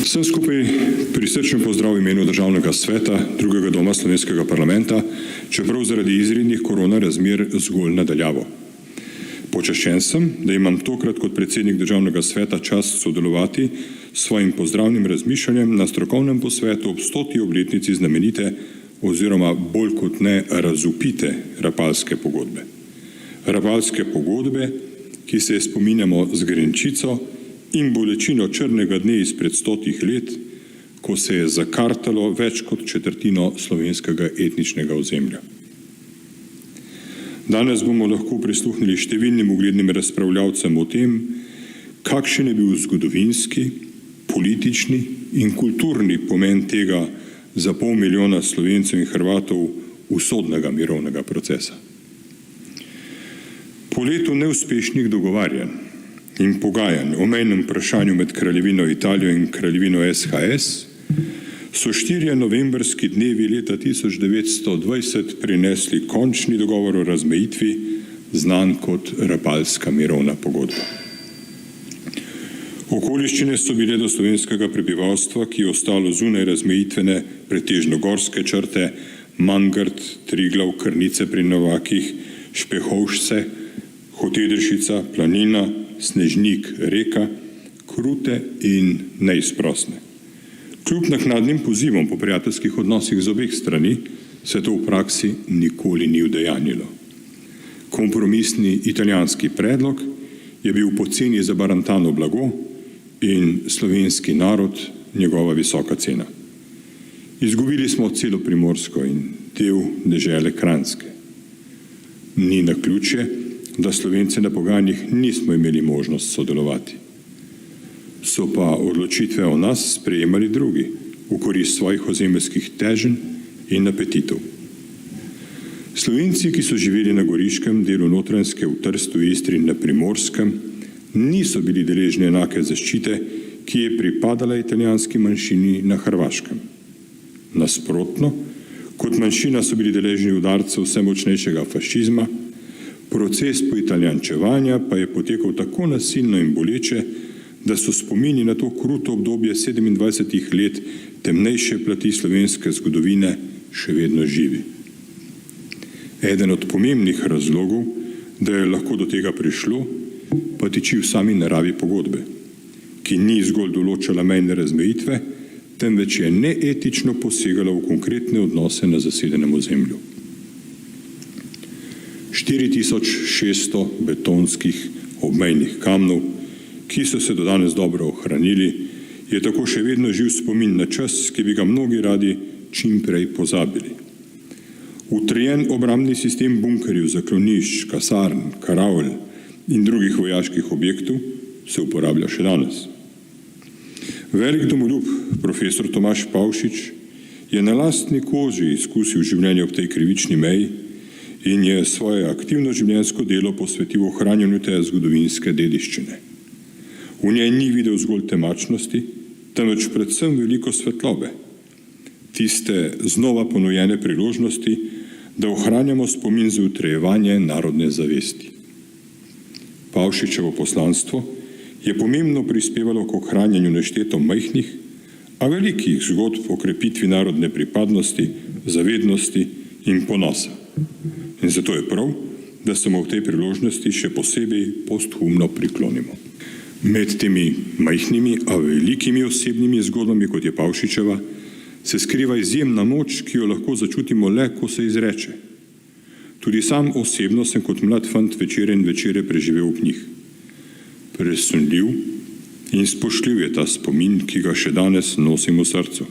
Vsem skupaj prisrčen pozdrav v imenu Državnega sveta, drugega doma Slovenskega parlamenta, čeprav zaradi izrednih korona razmer zgolj nadaljavo. Počaščen sem, da imam tokrat kot predsednik Državnega sveta čast sodelovati s svojim pozdravnim razmišljanjem na strokovnem posvetu ob 100. obletnici znamenite oziroma bolj kot ne razvpite Rapalske pogodbe. Rapalske pogodbe, ki se je spominjamo z grenčico in bolečino črnega dne izpred 100 let, ko se je zakartalo več kot četrtino slovenskega etničnega ozemlja. Danes bomo lahko prisluhnili številnim uglednim razpravljavcem o tem, kakšen je bil zgodovinski, politični in kulturni pomen tega za 500 000 Slovencev in Hrvatov usodnega mirovnega procesa. Po letu neuspešnih dogovarjanj in pogajanj o mejnem vprašanju med Kraljevino Italijo in Kraljevino SHS so 4 novembrski dnevi leta 1920 prinesli končni dogovor o razmejitvi, znan kot Rapalska mirovna pogodba. Okoliščine so bile do slovenskega prebivalstva, ki je ostalo zunaj razmejitvene pretežno gorske črte, Mangrd, Triglav, Krnice pri Novakih, Špehovšce, Hotedršica, Planina, Snežnik, Reka, krute in neizprosne. Kljub naknadnim pozivom po prijateljskih odnosih z obeh strani se to v praksi nikoli ni udejanjilo. Kompromisni italijanski predlog je bil poceni zabarantano blago in slovenski narod njegova visoka cena. Izgubili smo celo Primorsko in del dežele Kranjske. Ni naključje, da Slovenci na pogajanjih nismo imeli možnost sodelovati. So pa odločitve o nas sprejemali drugi, v korist svojih ozemeljskih teženj in apetitov. Slovenci, ki so živeli na Goriškem, delu Notranjske, v Trstu, Istri in na Primorskem, niso bili deležni enake zaščite, ki je pripadala italijanski manjšini na Hrvaškem. Nasprotno, kot manjšina so bili deležni udarcev vse močnejšega fašizma, proces poitalijančevanja pa je potekal tako nasilno in boleče, da so spomini na to kruto obdobje 27 let temnejše plati slovenske zgodovine še vedno živi. Eden od pomembnih razlogov, da je lahko do tega prišlo, pa tiči v sami naravi pogodbe, ki ni zgolj določala mejne razmejitve, temveč je neetično posegala v konkretne odnose na zasedenem ozemlju. 4600 betonskih obmejnih kamnov, ki so se do danes dobro ohranili, je tako še vedno živ spomin na čas, ki bi ga mnogi radi čim prej pozabili. Utrjen obrambni sistem bunkerjev, zaklonišč, kasarn, karavl in drugih vojaških objektov se uporablja še danes. Velik domoljub, profesor Tomaž Pavšič, je na lastni koži izkusil življenje ob tej krivični meji in je svoje aktivno življenjsko delo posvetil ohranjanju te zgodovinske dediščine. V njej ni videl zgolj temačnosti, temveč predvsem veliko svetlobe, tiste znova ponujene priložnosti, da ohranjamo spomin za utrjevanje narodne zavesti. Pavšičevo poslanstvo je pomembno prispevalo k ohranjanju nešteto majhnih, a velikih zgodb o krepitvi narodne pripadnosti, zavednosti in ponosa. In zato je prav, da se mu v tej priložnosti še posebej posthumno priklonimo. Med temi majhnimi, a velikimi osebnimi zgodbami, kot je Pavšičeva, se skriva izjemna moč, ki jo lahko začutimo le, ko se izreče. Tudi sam osebno sem kot mlad fant večere in večere preživel ob njih. Presunljiv in spoštljiv je ta spomin, ki ga še danes nosim v srcu.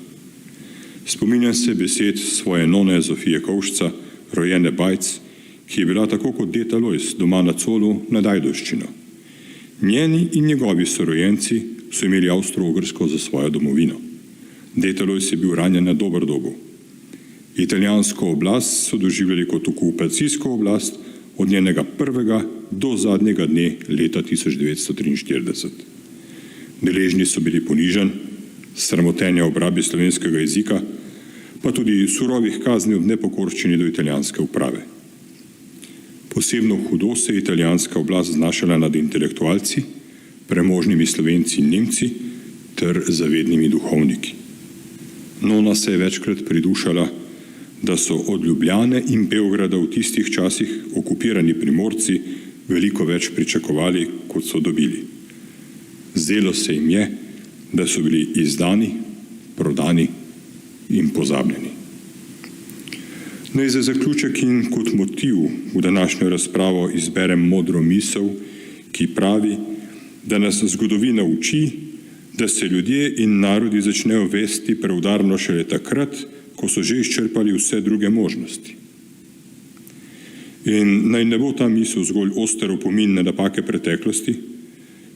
Spominjam se besed svoje none Zofije Kovšca, rojene Bajc, ki je bila tako kot deta Lojz doma na Colu nad Ajdovščino. Njeni in njegovi sorojenci so imeli Avstro-Ogrsko za svojo domovino. Deta Lojz je bil ranjen na Doberdobu. Italijansko oblast so doživljali kot okupacijsko oblast od njenega prvega do zadnjega dne leta 1943. Deležni so bili ponižanj, sramotenja ob rabi slovenskega jezika, pa tudi surovih kazni ob nepokorščini do italijanske uprave. Posebno hudo se je italijanska oblast znašala nad intelektualci, premožnimi Slovenci in Nemci, ter zavednimi duhovniki. Nona se je večkrat pridušala, da so od Ljubljane in Beograda v tistih časih okupirani Primorci veliko več pričakovali, kot so dobili. Zdelo se jim je, da so bili izdani, prodani in pozabljeni. Naj za zaključek in kot motiv v današnjo razpravo izberem modro misel, ki pravi, da nas zgodovina uči, da se ljudje in narodi začnejo vesti preudarno šele takrat, ko so že izčrpali vse druge možnosti. In naj ne bo ta misel zgolj oster opomin na napake preteklosti,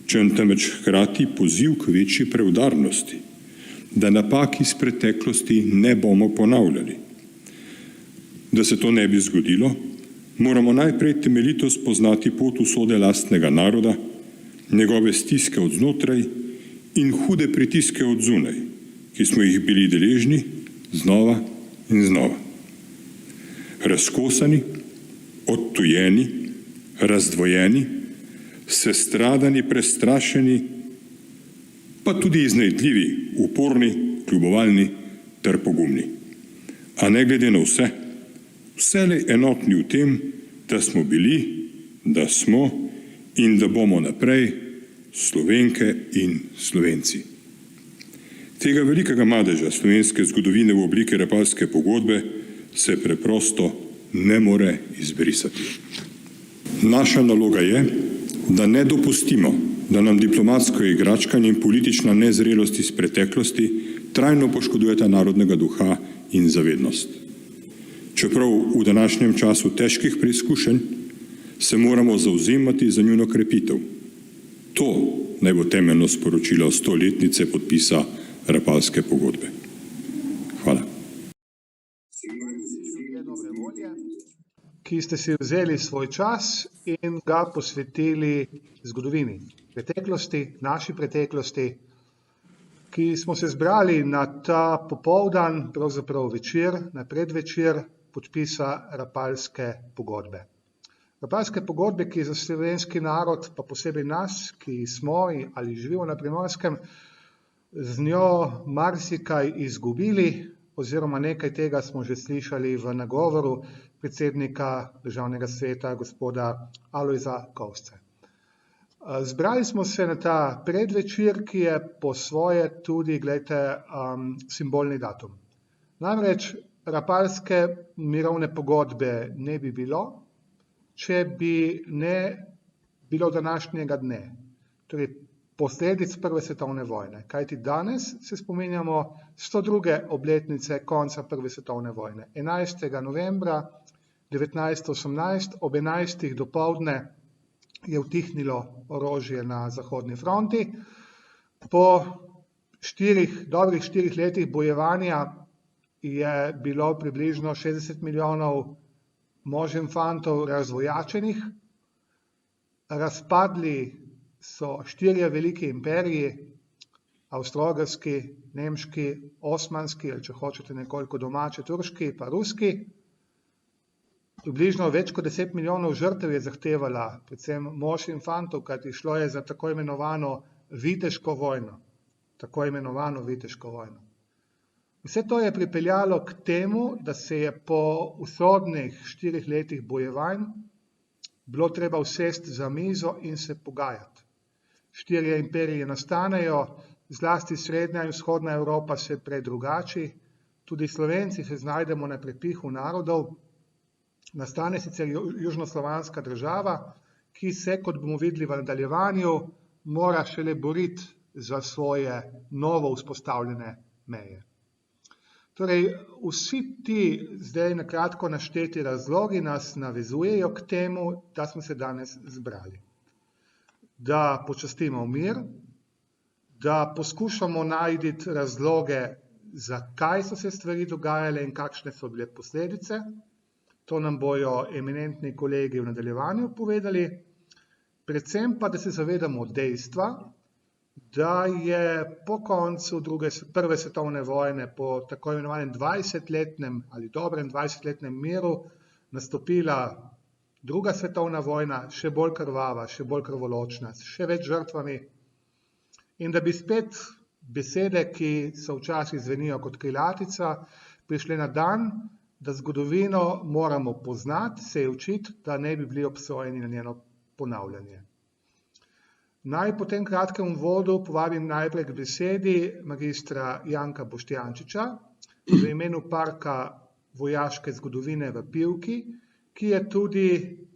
temveč hkrati poziv k večji preudarnosti, da napak iz preteklosti ne bomo ponavljali. Da se to ne bi zgodilo, moramo najprej temeljito spoznati pot usode lastnega naroda, njegove stiske od znotraj in hude pritiske od zunaj, ki smo jih bili deležni znova in znova. Razkosani, odtujeni, razdvojeni, sestradani, prestrašeni, pa tudi iznajdljivi, uporni, kljubovalni ter pogumni. A ne glede na vse, vselej enotni v tem, da smo bili, da smo in da bomo naprej Slovenke in Slovenci. Tega velikega madeža slovenske zgodovine v obliki Rapalske pogodbe se preprosto ne more izbrisati. Naša naloga je, da ne dopustimo, da nam diplomatsko igračkanje in politična nezrelost iz preteklosti trajno poškodujeta narodnega duha in zavednost. Čeprav v današnjem času težkih preizkušenj se moramo zavzemati za njuno krepitev. To naj bo temeljno sporočilo 100-letnice podpisa Rapalske pogodbe. Hvala. Ki ste si vzeli svoj čas in ga posvetili zgodovini, preteklosti, naši preteklosti, ki smo se zbrali na ta popoldan, pravzaprav večer, na predvečer podpisa Rapalske pogodbe. Rapalske pogodbe, ki za slovenski narod, pa posebej nas, ki smo ali živimo na Primorskem, z njo marsikaj izgubili, oziroma nekaj tega smo že slišali v nagovoru predsednika Državnega sveta, gospoda Alojza Kovšce. Zbrali smo se na ta predvečer, ki je po svoje tudi, simbolni datum. Namreč Rapalske mirovne pogodbe ne bi bilo, če bi ne bilo današnjega dne, torej posledic Prve svetovne vojne. Kajti danes se spominjamo 102. obletnice konca Prve svetovne vojne. 11. novembra 1918 ob 11. dopoldne je utihnilo orožje na Zahodni fronti. Po dobrih 4 letih bojevanja je bilo približno 60 milijonov mož in fantov razvojačenih. Razpadli so 4 veliki imperiji, avstro-ogrski, nemški, osmanski, ali če hočete nekoliko domače, turški, pa ruski. Približno več kot 10 milijonov žrtev je zahtevala, predvsem mož in fantov, kajti šlo je za tako imenovano viteško vojno. Tako imenovano viteško vojno. Vse to je pripeljalo k temu, da se je po usodnih 4 letih bojevanj bilo treba usesti za mizo in se pogajati. 4 imperiji nastanejo, zlasti srednja in vzhodna Evropa se predrugači, tudi Slovenci se znajdemo na prepihu narodov. Nastane sicer južnoslovanska država, ki se, kot bomo videli v nadaljevanju, mora šele boriti za svoje novo vzpostavljene meje. Torej, vsi ti zdaj na kratko našteti razlogi nas navezujejo k temu, da smo se danes zbrali. Da počastimo mir, da poskušamo najti razloge, zakaj so se stvari dogajale in kakšne so bile posledice. To nam bojo eminentni kolegi v nadaljevanju povedali. Predvsem pa, da se zavedamo dejstva, da je po koncu Prve svetovne vojne, po tako imenovanem 20-letnem ali dobrem 20-letnem miru, nastopila Druga svetovna vojna, še bolj krvava, še bolj krvoločna, s še več žrtvami. In da bi spet besede, ki so včasih zvenijo kot krilatica, prišle na dan, da zgodovino moramo poznati, se je učiti, da ne bi bili obsojeni na njeno ponavljanje. Naj po tem kratkem uvodu povabim najprej k besedi magistra Janka Boštjančiča v imenu Parka vojaške zgodovine v Pivki, ki je tudi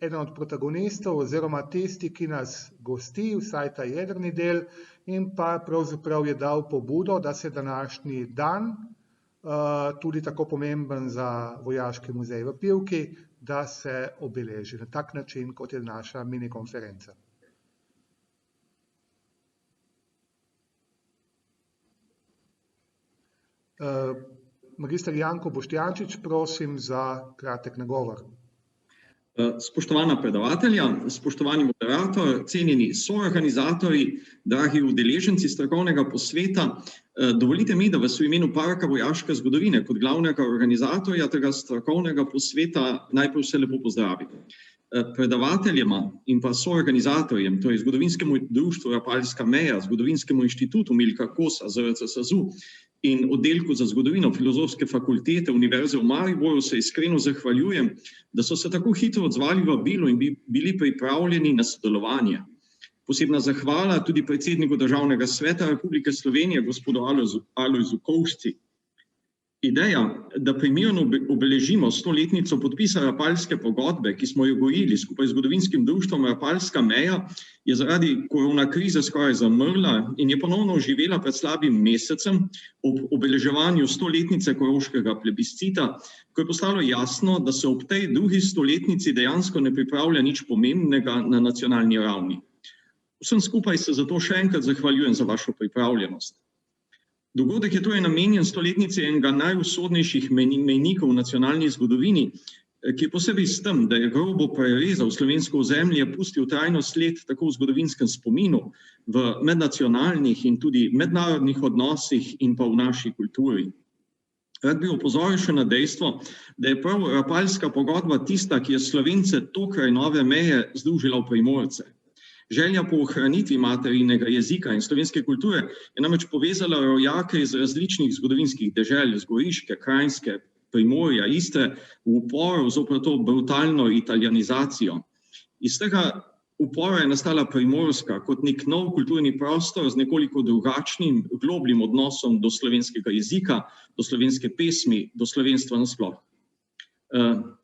eden od protagonistov oziroma tisti, ki nas gosti, vsaj ta jedrni del, in pa pravzaprav je dal pobudo, da se današnji dan, tudi tako pomemben za Vojaški muzej v Pivki, da se obeleži na tak način, kot je naša mini konferenca. Magister Janko Boštjančič, prosim za kratek nagovor. Spoštovana predavatelja, spoštovani moderator, cenjeni soorganizatorji, dragi udeleženci strokovnega posveta, dovolite mi, da vas v imenu Parka vojaške zgodovine kot glavnega organizatorja tega strokovnega posveta najprej vse lepo pozdravim. Predavateljema in pa soorganizatorjem, torej Zgodovinskemu društvu Rapalska meja, Zgodovinskemu inštitutu Milka Kosa, ZRC SAZU in oddelku za zgodovino Filozofske fakultete Univerze v Mariboru se iskreno zahvaljujem, da so se tako hitro odzvali vabilu in bili pripravljeni na sodelovanje. Posebna zahvala tudi predsedniku Državnega sveta Republike Slovenije, gospodu Alojzu Kovšci. Ideja, da primerno obeležimo 100-letnico podpisa Rapalske pogodbe, ki smo jo gojili skupaj z Zgodovinskim društvom Rapalska meja, je zaradi korona krize skoraj zamrla in je ponovno oživela pred slabim mesecem ob obeleževanju 100-letnice koroškega plebiscita, ko je postalo jasno, da se ob tej drugi 100-letnici dejansko ne pripravlja nič pomembnega na nacionalni ravni. Vsem skupaj se zato še enkrat zahvaljujem za vašo pripravljenost. Dogodek je torej namenjen 100-letnici enega najusodnejših mejnikov v nacionalni zgodovini, ki je posebej s tem, da je grobo prerezal slovensko ozemlje, pustil trajno sled tako v zgodovinskem spominu, v mednacionalnih in tudi mednarodnih odnosih in pa v naši kulturi. Rad bi opozoril še na dejstvo, da je prav Rapalska pogodba tista, ki je Slovence tokraj nove meje združila v Primorce. Želja po ohranitvi materinega jezika in slovenske kulture je namreč povezala rojake iz različnih zgodovinskih dežel, z Goriške, Kranjske, Primorja, Istre, v uporu zoper to brutalno italijanizacijo. Iz tega upora je nastala Primorska kot nek nov kulturni prostor z nekoliko drugačnim, globljim odnosom do slovenskega jezika, do slovenske pesmi, do slovenstva nasploh.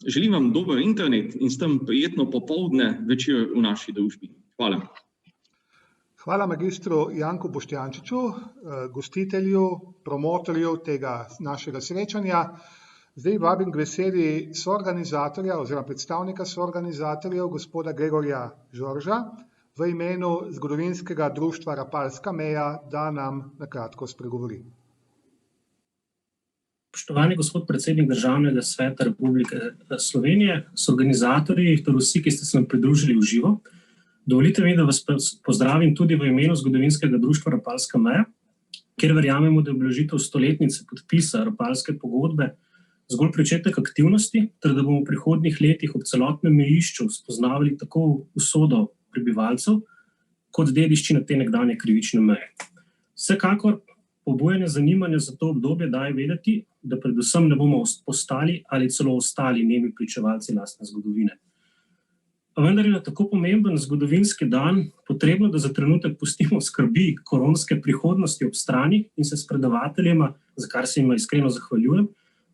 Želim vam dober internet in s tem prijetno popoldne večer v naši družbi. Hvala. Hvala magistru Janku Boštjančiču, gostitelju, promotorju tega našega srečanja. Zdaj vabim k besedi soorganizatorja oziroma predstavnika soorganizatorjev, gospoda Gregorja Žorža, v imenu Zgodovinskega društva Rapalska meja, da nam na kratko spregovori. Spoštovani gospod predsednik Državnega sveta Republike Slovenije, soorganizatorji, ter vsi, ki ste se nam pridružili v živo, dovolite mi, da vas pozdravim tudi v imenu Zgodovinskega društva Rapalska meja, kjer verjamemo, da je obeležitev 100-letnice podpisa Rapalske pogodbe zgolj pričetek aktivnosti, ter da bomo v prihodnjih letih ob celotnem mejišču spoznavali tako usodo prebivalcev, kot dediščino te nekdanje krivične meje. Vsekakor pobujanje zanimanja za to obdobje daje vedeti, da predvsem ne bomo postali ali celo ostali nemi pričevalci lastne zgodovine. A vendar je na tako pomemben zgodovinski dan potrebno, da za trenutek pustimo skrbi koronske prihodnosti ob strani in se s predavateljema, za kar se jim iskreno zahvaljujem,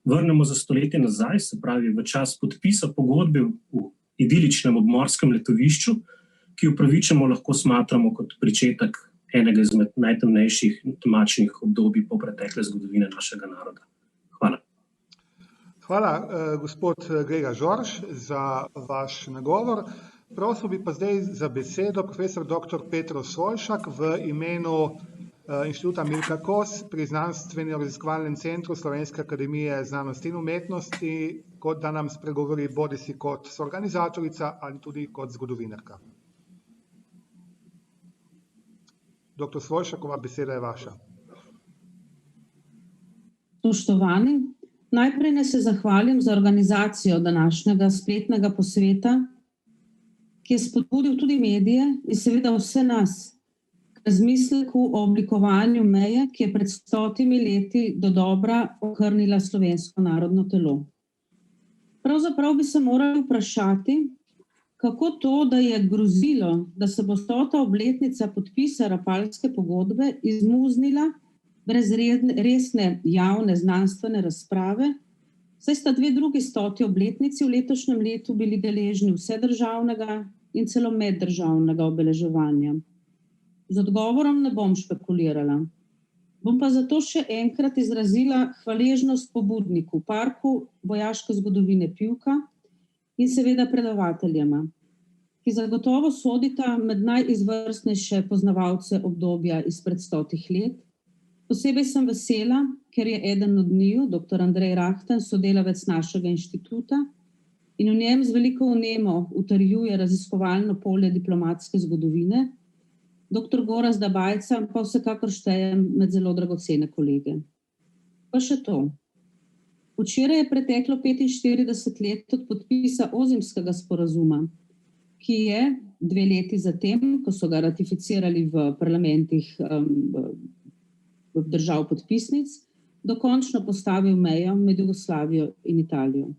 vrnemo za stoletje nazaj, se pravi v čas podpisa pogodbe v idiličnem obmorskem letovišču, ki upravičeno lahko smatramo kot pričetek enega izmed najtemnejših temačnih obdobij po pretekle zgodovine našega naroda. Hvala. Hvala, gospod Gregor Žorž, za vaš nagovor. Prosil bi pa zdaj za besedo profesor dr. Petro Svoljšak v imenu Inštituta Milka Kos pri Znanstveno-raziskovalnem centru Slovenske akademije znanosti in umetnosti, kot da nam spregovori bodisi kot soorganizatorica ali tudi kot zgodovinarka. Dr. Svoljšakova, beseda je vaša. Spoštovani, najprej naj se zahvalim za organizacijo današnjega spletnega posveta, ki je spodbudil tudi medije in seveda vse nas k razmisleku o oblikovanju meje, ki je pred 100 leti dodobra okrnila slovensko narodno telo. Pravzaprav bi se morali vprašati, kako to, da je grozilo, da se bo 100. obletnica podpisa Rapalske pogodbe izmuznila brez resne javne znanstvene razprave, saj sta 2 drugi 100. obletnici v letošnjem letu bili deležni vsedržavnega in celo meddržavnega obeleževanja. Z odgovorom ne bom špekulirala. Bom pa zato še enkrat izrazila hvaležnost pobudniku Parku vojaške zgodovine Pivka in seveda predavateljema, ki zagotovo sodita med najizvrstnejše poznavalce obdobja izpred 100 let. Posebej sem vesela, ker je eden od njiju, dr. Andrej Rahten, sodelavec našega inštituta in v njem z veliko vnemo utrjuje raziskovalno polje diplomatske zgodovine, dr. Gorazda Bajca pa vsekakor štejem med zelo dragocene kolege. Pa še to. Včeraj je preteklo 45 let od podpisa Ozimskega sporazuma, ki je 2 leti zatem, ko so ga ratificirali v parlamentih držav podpisnic, dokončno postavil mejo med Jugoslavijo in Italijo.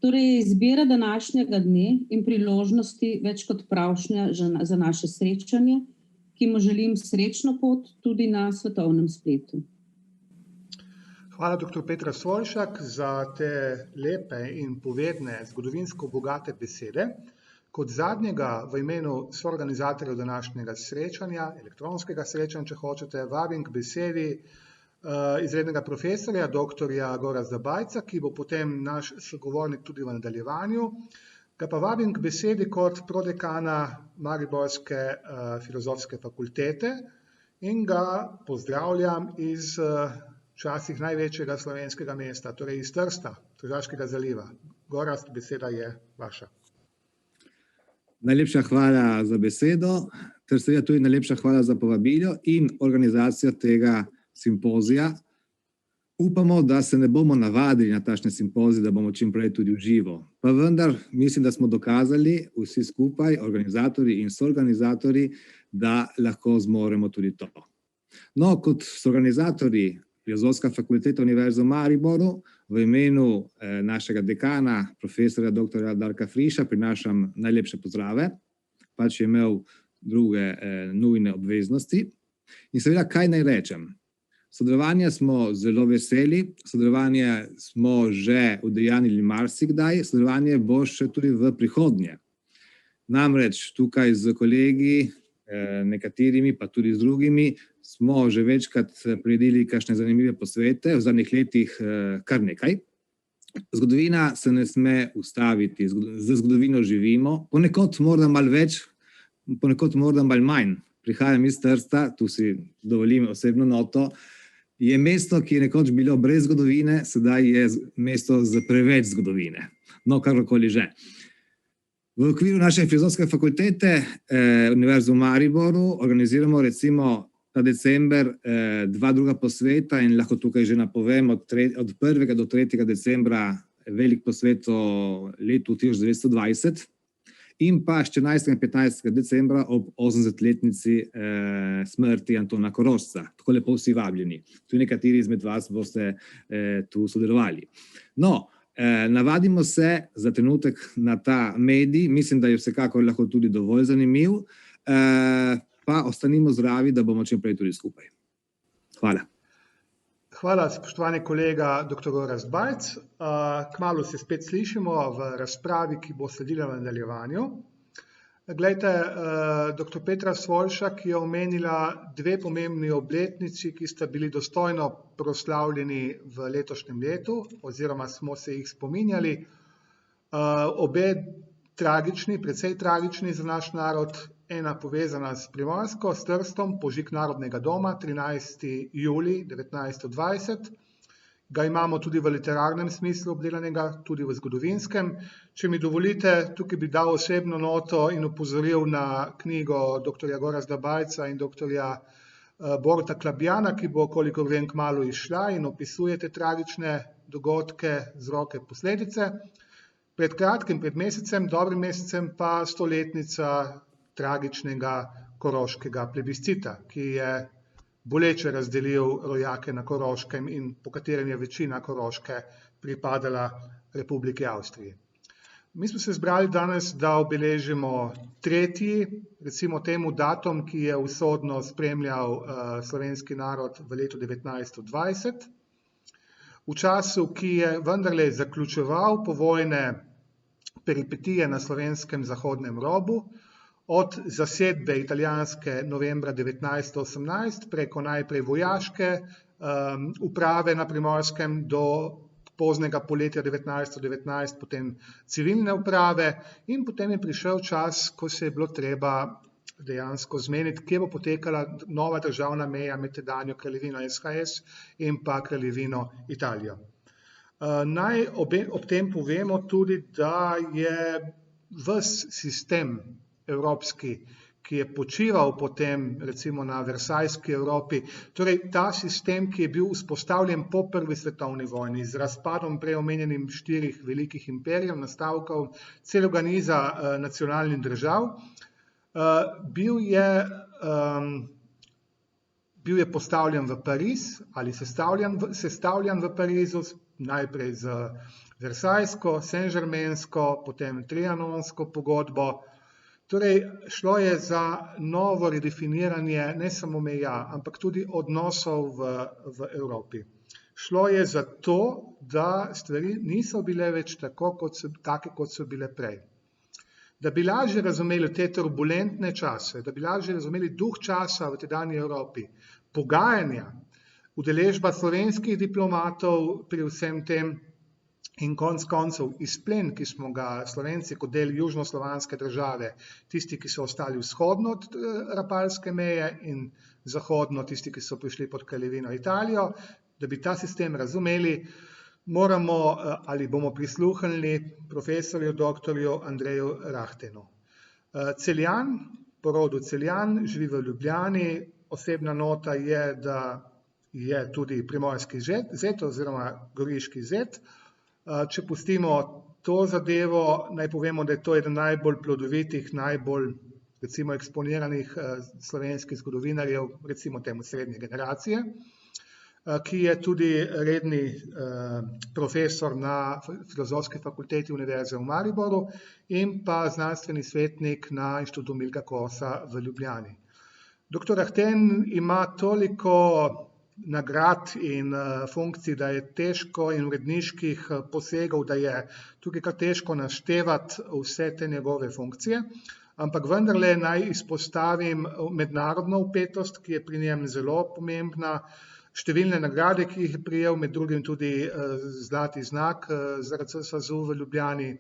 Torej je izbira današnjega dne in priložnosti več kot pravšnja za naše srečanje, ki mu želim srečno pot tudi na svetovnem spletu. Hvala, dr. Petra Svoljšak, za te lepe in povedne, zgodovinsko bogate besede. Kot zadnjega v imenu soorganizatorjev današnjega srečanja, elektronskega srečanja, če hočete, vabim k besedi izrednega profesorja, dr. Gorazda Bajca, ki bo potem naš sogovornik tudi v nadaljevanju. Ga pa vabim k besedi kot prodekana Mariborske filozofske fakultete in ga pozdravljam iz včasih največjega slovenskega mesta, torej iz Trsta, Tržaškega zaliva. Gorazd, beseda je vaša. Najlepša hvala za besedo, ter seveda tudi najlepša hvala za povabilo in organizacijo tega simpozija. Upamo, da se ne bomo navadili na takšne simpozije, da bomo čim prej tudi v živo. Pa vendar mislim, da smo dokazali vsi skupaj, organizatorji in soorganizatorji, da lahko zmoremo tudi to. No, kot soorganizatorji Filozofska fakulteta Univerze v Mariboru v imenu našega dekana, profesorja dr. Darka Friša, prinašam najlepše pozdrave, pač je imel druge nujne obveznosti. In seveda, kaj naj rečem? Sodelovanja smo zelo veseli, sodelovanje smo že udejanili marsikdaj, sodelovanje bo še tudi v prihodnje. Namreč tukaj z kolegi, nekaterimi pa tudi z drugimi, smo že večkrat priredili kakšne zanimive posvete, v zadnjih letih kar nekaj. Zgodovina se ne sme ustaviti, z zgodovino živimo, ponekod morda malo več, ponekod morda malo manj. Prihajam iz Trsta, tu si dovolim osebno noto, je mesto, ki je nekoč bilo brez zgodovine, sedaj je mesto z preveč zgodovine. No, kakorkoli že. V okviru naše filozofske fakultete Univerze v Mariboru organiziramo recimo ta december 2 druga posveta in lahko tukaj že napovem od 1. do 3. decembra velik posvet o letu 1920 in pa 14. in 15. decembra ob 80-letnici smrti Antona Korošca. Tako lepo vsi vabljeni. Tudi nekateri izmed vas boste tu sodelovali. No, navadimo se za trenutek na ta medij, mislim, da je vsekakor lahko tudi dovolj zanimiv, pa ostanimo zdravi, da bomo čim prej tudi skupaj. Hvala. Hvala, spoštovani kolega dr. Gorazd Bajc. Kmalu se spet slišimo v razpravi, ki bo sledila v nadaljevanju. Glejte, dr. Petra Svoljšak je omenila 2 pomembni obletnici, ki sta bili dostojno proslavljeni v letošnjem letu, oziroma smo se jih spominjali. Obe tragični, precej tragični za naš narod, ena povezana s Primorsko, s Trstom, požig Narodnega doma, 13. julij 1920. Ga imamo tudi v literarnem smislu obdelanega, tudi v zgodovinskem. Če mi dovolite, tukaj bi dal osebno noto in opozoril na knjigo dr. Gorazda Bajca in dr. Boruta Klabjana, ki bo, kolikor vem, kmalu izšla in opisuje te tragične dogodke, vzroke, posledice. Pred kratkim, pred mesecem, dobrim mesecem, pa 100-letnica tragičnega koroškega plebiscita, ki je boleče razdelil rojake na Koroškem in po katerem je večina Koroške pripadala Republiki Avstriji. Mi smo se zbrali danes, da obeležimo tretji, recimo temu datum, ki je usodno spremljal slovenski narod v letu 1920, v času, ki je vendarle zaključeval povojne peripetije na slovenskem zahodnem robu, od zasedbe italijanske novembra 1918 preko najprej vojaške uprave na Primorskem do poznega poletja 1919, potem civilne uprave in potem je prišel čas, ko se je bilo treba dejansko zmeniti, kje bo potekala nova državna meja med tedanjo kraljevino SHS in pa kraljevino Italijo. Naj ob tem povemo tudi, da je ves sistem evropski, ki je počival potem recimo na Versajski Evropi, torej ta sistem, ki je bil vzpostavljen po prvi svetovni vojni z razpadom prej omenjenim 4 velikih imperijev, nastavkov celega niza nacionalnih držav, bil je postavljen v Pariz ali sestavljen v Parizu, najprej z Versajsko, Saint-Germainsko, potem Trianonsko pogodbo. Torej, šlo je za novo redefiniranje ne samo meja, ampak tudi odnosov v Evropi. Šlo je za to, da stvari niso bile več take, kot so bile prej. Da bi lažje razumeli te turbulentne čase, da bi lažje razumeli duh časa v tedanji Evropi, pogajanja, udeležba slovenskih diplomatov pri vsem tem in konec koncev izplen, ki smo ga Slovenci kot del južnoslovanske države, tisti, ki so ostali vzhodno od Rapalske meje in zahodno tisti, ki so prišli pod kraljevino Italijo, da bi ta sistem razumeli, moramo ali bomo prisluhnili profesorju doktorju Andreju Rahtenu. Celjan, po rodu Celjan, živi v Ljubljani, osebna nota je, da je tudi primorski zet oziroma goriški zet. Če pustimo to zadevo, naj povemo, da je to eden najbolj plodovitih, najbolj recimo eksponiranih slovenskih zgodovinarjev, recimo temu srednje generacije, ki je tudi redni profesor na Filozofski fakulteti Univerze v Mariboru in pa znanstveni svetnik na Inštitutu Milka Kosa v Ljubljani. Doktor Rahten ima toliko nagrad in funkcij, da je težko in uredniških posegov, da je tukaj kar težko naštevati vse te njegove funkcije, ampak vendarle naj izpostavim mednarodno vpetost, ki je pri njem zelo pomembna, številne nagrade, ki jih je prejel, med drugim tudi zlati znak zaradi SAZU v Ljubljani,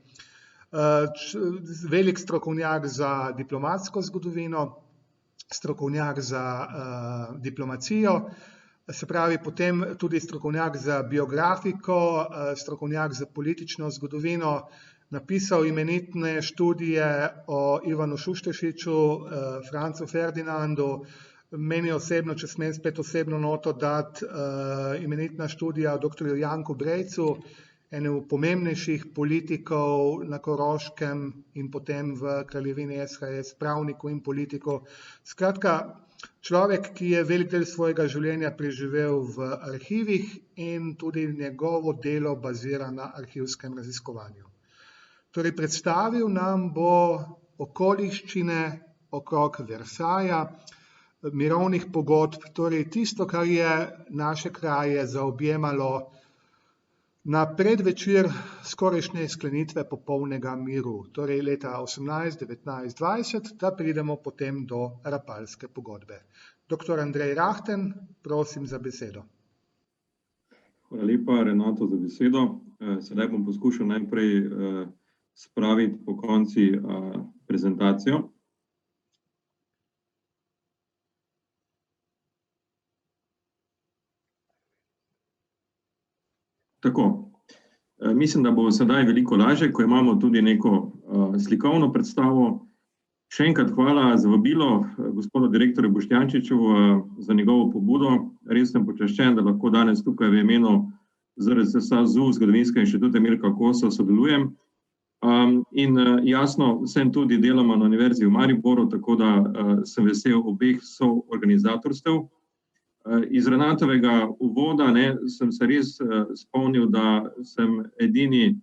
velik strokovnjak za diplomatsko zgodovino, strokovnjak za diplomacijo, se pravi potem tudi strokovnjak za biografiko, strokovnjak za politično zgodovino, napisal imenitne študije o Ivanu Šušteršiču, Francu Ferdinandu, meni osebno, če smem spet osebno noto dati, imenitna študija o doktorju Janku Brejcu, enemu pomembnejših politikov na Koroškem in potem v kraljevini SHS, pravniku in politiku. Skratka, človek, ki je velik del svojega življenja preživel v arhivih in tudi njegovo delo bazira na arhivskem raziskovanju. Torej, predstavil nam bo okoliščine okrog Versaja, mirovnih pogodb, torej tisto, kar je naše kraje zaobjemalo na predvečer skorajšnje sklenitve popolnega miru, torej leta 18, 19, 20, da pridemo potem do Rapalske pogodbe. Doktor Andrej Rahten, prosim za besedo. Hvala lepa, Renato, za besedo. Sedaj bom poskušal najprej spraviti po konci prezentacijo. Tako, mislim, da bo sedaj veliko lažje, ko imamo tudi neko slikovno predstavo. Še enkrat hvala za vabilo gospodu direktorju Boštjančiču za njegovo pobudo. Res sem počaščen, da lahko danes tukaj v imenu ZRC SAZU Zgodovinskega inštituta Milka Kosa sodelujem. In jasno, sem tudi deloma na Univerzi v Mariboru, tako da sem vesel obeh soorganizatorstev. Iz Renatovega uvoda sem se res spomnil, da sem edini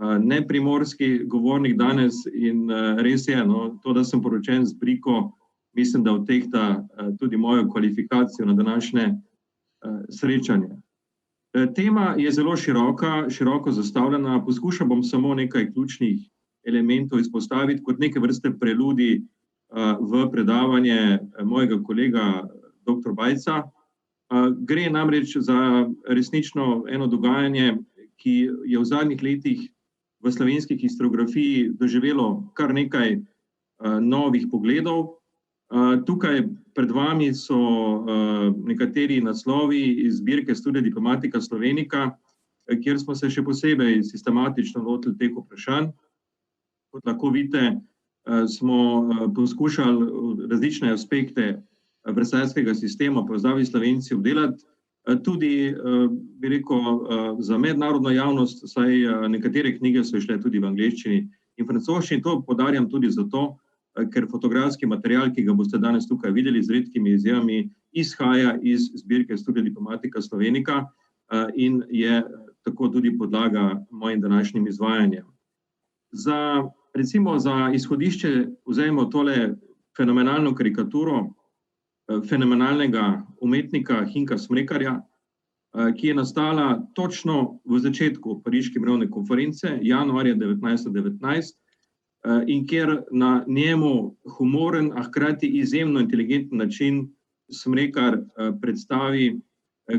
neprimorski govornik danes in res je, to, da sem poročen z Briko, mislim, da odtehta tudi mojo kvalifikacijo na današnje srečanje. Tema je zelo široko zastavljena, poskušal bom samo nekaj ključnih elementov izpostaviti kot neke vrste preludi v predavanje mojega kolega dr. Bajca. Gre namreč za resnično eno dogajanje, ki je v zadnjih letih v slovenski historiografiji doživelo kar nekaj novih pogledov. Tukaj pred vami so nekateri naslovi iz zbirke Studia Diplomatica Slovenica, kjer smo se še posebej sistematično lotili teh vprašanj. Kot lahko vidite, smo poskušali različne aspekte Versailleska sistema po povezavi s Slovenci obdelati, tudi, bi rekel, za mednarodno javnost, saj nekatere knjige so šle tudi v angleščini in francoščini. To poudarjam tudi zato, ker fotografski material, ki ga boste danes tukaj videli z redkimi izjemami, izhaja iz zbirke Studia Diplomatica Slovenica in je tako tudi podlaga mojim današnjim izvajanjem. Recimo za izhodišče vzajemo tole fenomenalno karikaturo fenomenalnega umetnika Hinka Smrekarja, ki je nastala točno v začetku Pariške mirovne konference, januarja 1919, in kjer na njemu humoren, a hkrati izjemno inteligenten način Smrekar predstavi,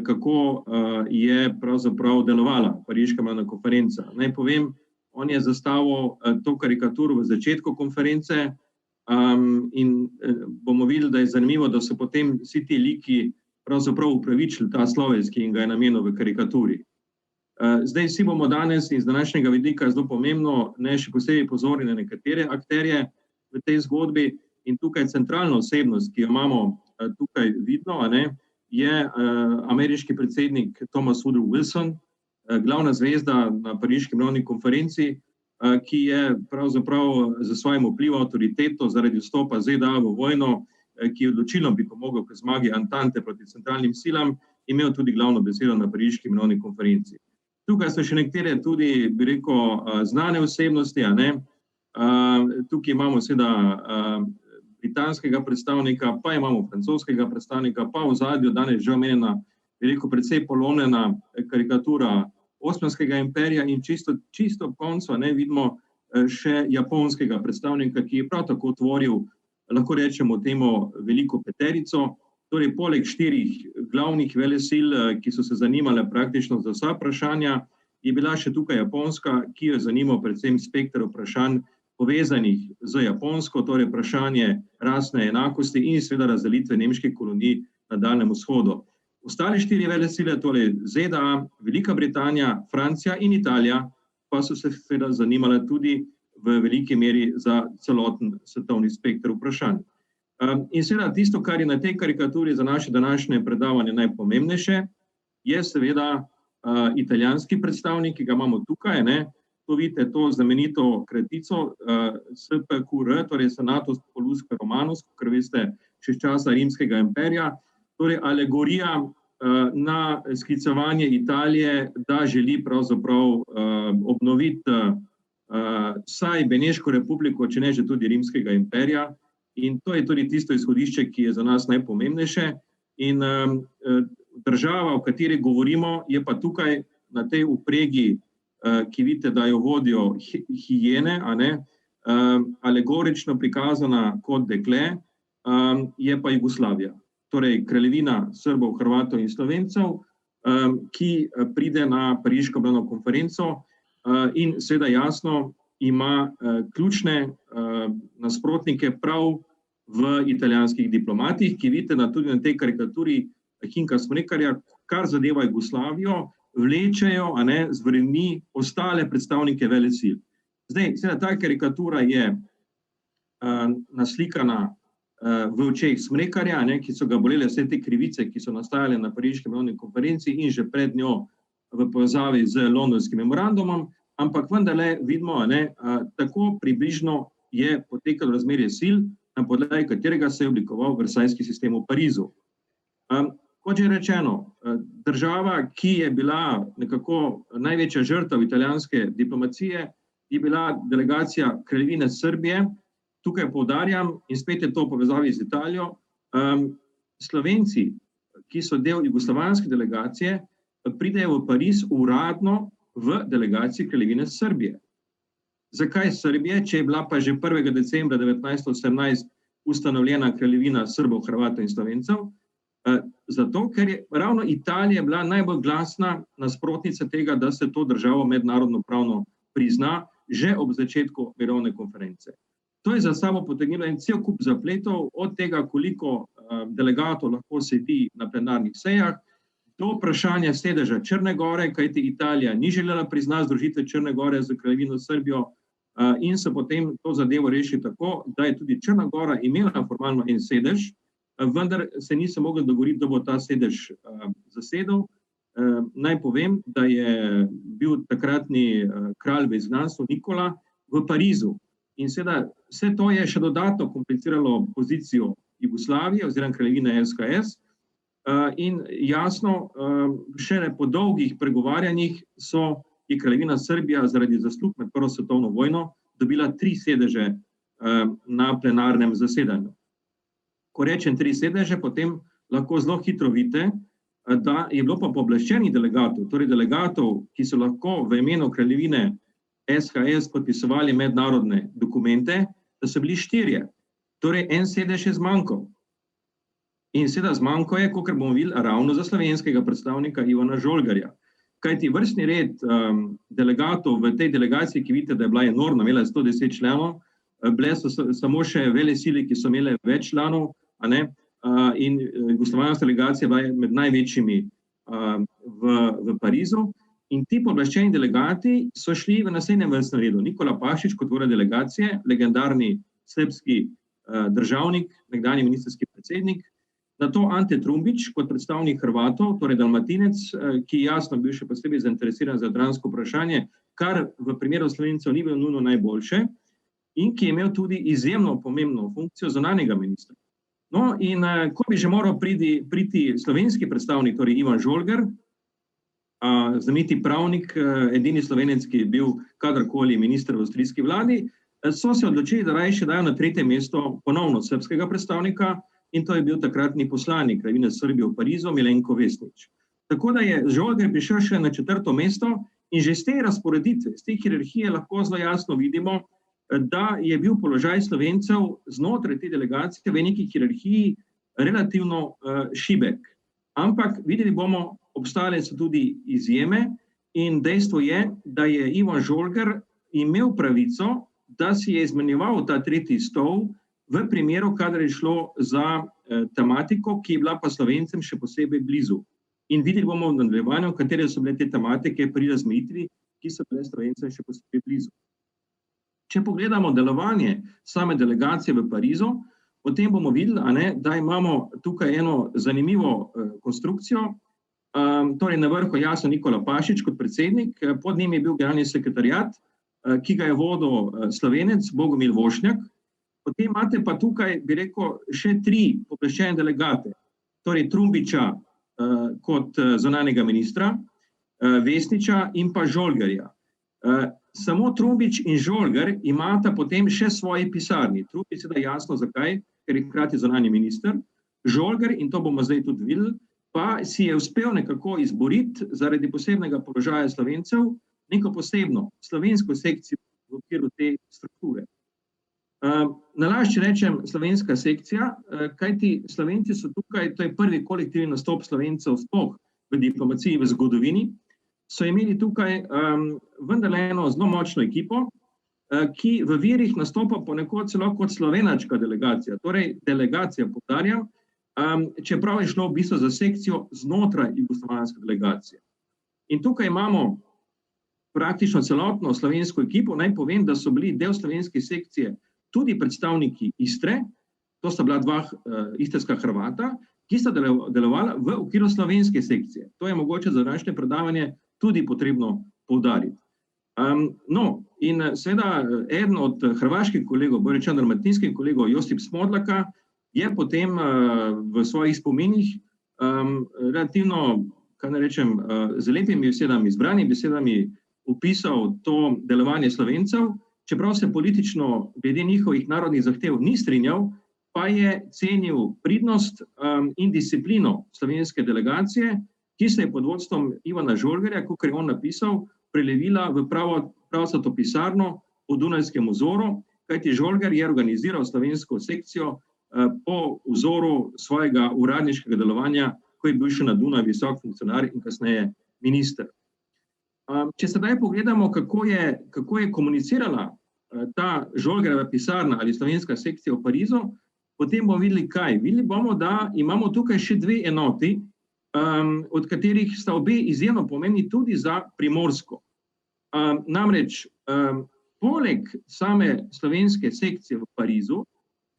kako je pravzaprav delovala Pariška mirovna konferenca. Naj povem, on je zastavil to karikaturo v začetku konference in bomo videli, da je zanimivo, da so potem vsi ti liki pravzaprav upravičili ta sloves, ki jim ga je namenil v karikaturi. Zdaj vsi bomo danes iz današnjega vidika zelo pomembno, še posebej pozorni na nekatere akterje v tej zgodbi in tukaj centralna osebnost, ki jo imamo tukaj vidno, je ameriški predsednik Thomas Woodrow Wilson, glavna zvezda na Pariški mirovni konferenci, ki je pravzaprav za svojim vplivom avtoriteto zaradi vstopa ZDA v vojno, ki odločilno bi pomogel k zmagi Antante proti centralnim silam, imel tudi glavno besedo na Pariški mirovni konferenci. Tukaj so še nekatere tudi, bi rekel, znane osebnosti, tukaj imamo seveda britanskega predstavnika, pa imamo francoskega predstavnika, pa v ozadju danes že omenjena, bi rekel, precej polomljena karikatura Osmanskega imperija in čisto ob koncu vidimo še japonskega predstavnika, ki je prav tako tvoril, lahko rečemo temu, veliko peterico. Torej, poleg 4 glavnih velesil, ki so se zanimale praktično za vsa vprašanja, je bila še tukaj Japonska, ki jo je zanimal predvsem spekter vprašanj povezanih z Japonsko, torej vprašanje rasne enakosti in seveda razdelitve nemških kolonij na Daljnem vzhodu. Ostale 4 velesile, torej ZDA, Velika Britanija, Francija in Italija, pa so se seveda zanimale tudi v veliki meri za celoten svetovni spekter vprašanj. In seveda tisto, kar je na tej karikaturi za naše današnje predavanje najpomembnejše, je seveda italijanski predstavnik, ki ga imamo tukaj. To vidite, to znamenito kratico SPQR, torej Senatus Populusque Romanus, ker veste, še iz časa Rimskega imperija, torej alegorija na sklicevanje Italije, da želi pravzaprav obnoviti vsaj Beneško republiko, če ne že tudi Rimskega imperija. In to je tudi tisto izhodišče, ki je za nas najpomembnejše. In država, o kateri govorimo, je pa tukaj na tej vpregi, ki vidite, da jo vodijo hijene, alegorično prikazana kot dekle, je pa Jugoslavija. Torej kraljevina Srbov, Hrvatov in Slovencev, ki pride na Pariško mirovno konferenco in seveda jasno ima ključne nasprotnike prav v italijanskih diplomatih, ki vidite tudi na tej karikaturi Hinka Smrekarja, kar zadeva Jugoslavijo, vlečejo z vrvmi ostale predstavnike velesil. Zdaj, seveda ta karikatura je naslikana v očeh Smrekarja, ki so ga bolele vse te krivice, ki so nastajale na Pariški mirovni konferenci in že pred njo v povezavi z londonskim memorandumom, ampak vendarle vidimo, tako približno je potekalo razmerje sil, na podlagi katerega se je oblikoval Versajski sistem v Parizu. Kot že rečeno, država, ki je bila nekako največja žrtev italijanske diplomacije, je bila delegacija Kraljevine Srbije. Tukaj poudarjam, in spet je to v povezavi z Italijo, Slovenci, ki so del jugoslovanske delegacije, pridejo v Pariz uradno v delegaciji Kraljevine Srbije. Zakaj Srbije, če je bila pa že 1. decembra 1918 ustanovljena Kraljevina Srbov, Hrvatov in Slovencev? Zato, ker je ravno Italija bila najbolj glasna nasprotnica tega, da se to državo mednarodno pravno prizna že ob začetku mirovne konference. To je za sabo potegnilo en cel kup zapletov, od tega, koliko delegatov lahko sedi na plenarnih sejah, do vprašanja sedeža Črne Gore, kajti Italija ni želela priznati združitve Črne Gore z Kraljevino Srbijo, in se potem to zadevo reši tako, da je tudi Črna Gora imela formalno en sedež, vendar se niso mogli dogovoriti, da bo ta sedež zasedel. Naj povem, da je bil takratni kralj v izgnanstvu Nikola v Parizu. In seveda vse to je še dodatno kompliciralo pozicijo Jugoslavije oziroma kraljevine SHS. In jasno, šele po dolgih pregovarjanjih je kraljevina Srbija zaradi zaslug med Prvo svetovno vojno dobila 3 sedeže na plenarnem zasedanju. Ko rečem 3 sedeže, potem lahko zelo hitro vidite, da je bilo pa pooblaščenih delegatov, torej delegatov, ki so lahko v imenu kraljevine SHS podpisovali mednarodne dokumente, da so bili 4. Torej en sedež je zmanjkal. In seveda zmanjko je, kakor bomo videli, ravno za slovenskega predstavnika Ivana Žolgarja. Kajti vrstni red delegatov v tej delegaciji, ki vidite, da je bila enormna, imela 110 članov, bile so samo še velesile, ki so imele več članov, in jugoslovanska delegacija bila med največjimi v Parizu. In ti pooblaščeni delegati so šli v naslednjem vrstnem redu. Nikola Pašić kot vodja delegacije, legendarni srbski državnik, nekdanji ministrski predsednik, nato Ante Trumbić kot predstavnik Hrvatov, torej Dalmatinec, ki jasno bil še posebej zainteresiran za jadransko vprašanje, kar v primeru Slovencev ni bilo nujno najboljše, in ki je imel tudi izjemno pomembno funkcijo zunanjega ministra. No, in ko bi že moral priti slovenski predstavnik, torej Ivan Žolgar, znameniti pravnik, edini Slovenec, ki je bil kadarkoli minister v avstrijski vladi, so se odločili, da raje še dajo na 3. mesto ponovno srbskega predstavnika, in to je bil takratni poslanik Kraljevine Srbije v Parizu, Milenko Vesnić. Tako da je Žolgar prišel še na 4. mesto in že z te razporeditve, z te hierarhije lahko zelo jasno vidimo, da je bil položaj Slovencev znotraj te delegacije v neki hierarhiji relativno šibek. Ampak videli bomo, obstajale so tudi izjeme in dejstvo je, da je Ivan Žolgar imel pravico, da si je izmenjeval ta 3. stol v primeru, kadar je šlo za tematiko, ki je bila pa Slovencem še posebej blizu. In videli bomo v nadaljevanju, katere so bile te tematike pri razmejitvi, ki so bile Slovencem še posebej blizu. Če pogledamo delovanje same delegacije v Parizu, potem bomo videli, da imamo tukaj eno zanimivo konstrukcijo. Torej na vrhu jasno Nikola Pašić kot predsednik, pod njim je bil generalni sekretariat, ki ga je vodil Slovenec Bogomil Vošnjak. Potem imate pa tukaj, bi rekel, še 3 pooblaščene delegate, torej Trumbića kot zunanjega ministra, Vesnića in pa Žolgarja. Samo Trumbić in Žolgar imata potem še svoji pisarni. Trumbić seveda jasno zakaj, ker je hkrati zunanji minister. Žolgar, in to bomo zdaj tudi videli, pa si je uspel nekako izboriti zaradi posebnega položaja Slovencev neko posebno slovensko sekcijo v okviru te strukture. Nalašče rečem slovenska sekcija, kajti Slovenci so tukaj, to je prvi kolektivni nastop Slovencev sploh v diplomaciji v zgodovini, so imeli tukaj vendarle eno zelo močno ekipo, ki v virih nastopa ponekod celo kot slovenačka delegacija, torej delegacija, poudarjam, čeprav je šlo v bistvu za sekcijo znotraj jugoslovanske delegacije. In tukaj imamo praktično celotno slovensko ekipo. Naj povem, da so bili del slovenske sekcije tudi predstavniki Istre, to sta bila 2 istrska Hrvata, ki sta delovala v okviru slovenske sekcije. To je mogoče za današnje predavanje tudi potrebno poudariti. No, in seveda eden od hrvaških kolegov, bolj rečeno dalmatinskih kolegov, Josip Smodlaka, je potem v svojih spominih relativno, kaj naj rečem, z lepimi besedami, izbranimi besedami opisal to delovanje Slovencev, čeprav se politično glede njihovih narodnih zahtev ni strinjal, pa je cenil pridnost in disciplino slovenske delegacije, ki se je pod vodstvom Ivana Žolgerja, kot je on napisal, prelevila v pravcato pisarno po dunajskem vzoru, kajti Žolger je organiziral slovensko sekcijo po vzoru svojega uradniškega delovanja, ko je bil še na Dunaju visok funkcionar in kasneje minister. Če sedaj pogledamo, kako je komunicirala ta Žolgerjeva pisarna ali slovenska sekcija v Parizu, potem bomo videli kaj. Videli bomo, da imamo tukaj še dve enoti, od katerih sta obe izjemno pomembni tudi za Primorsko. Namreč, poleg same slovenske sekcije v Parizu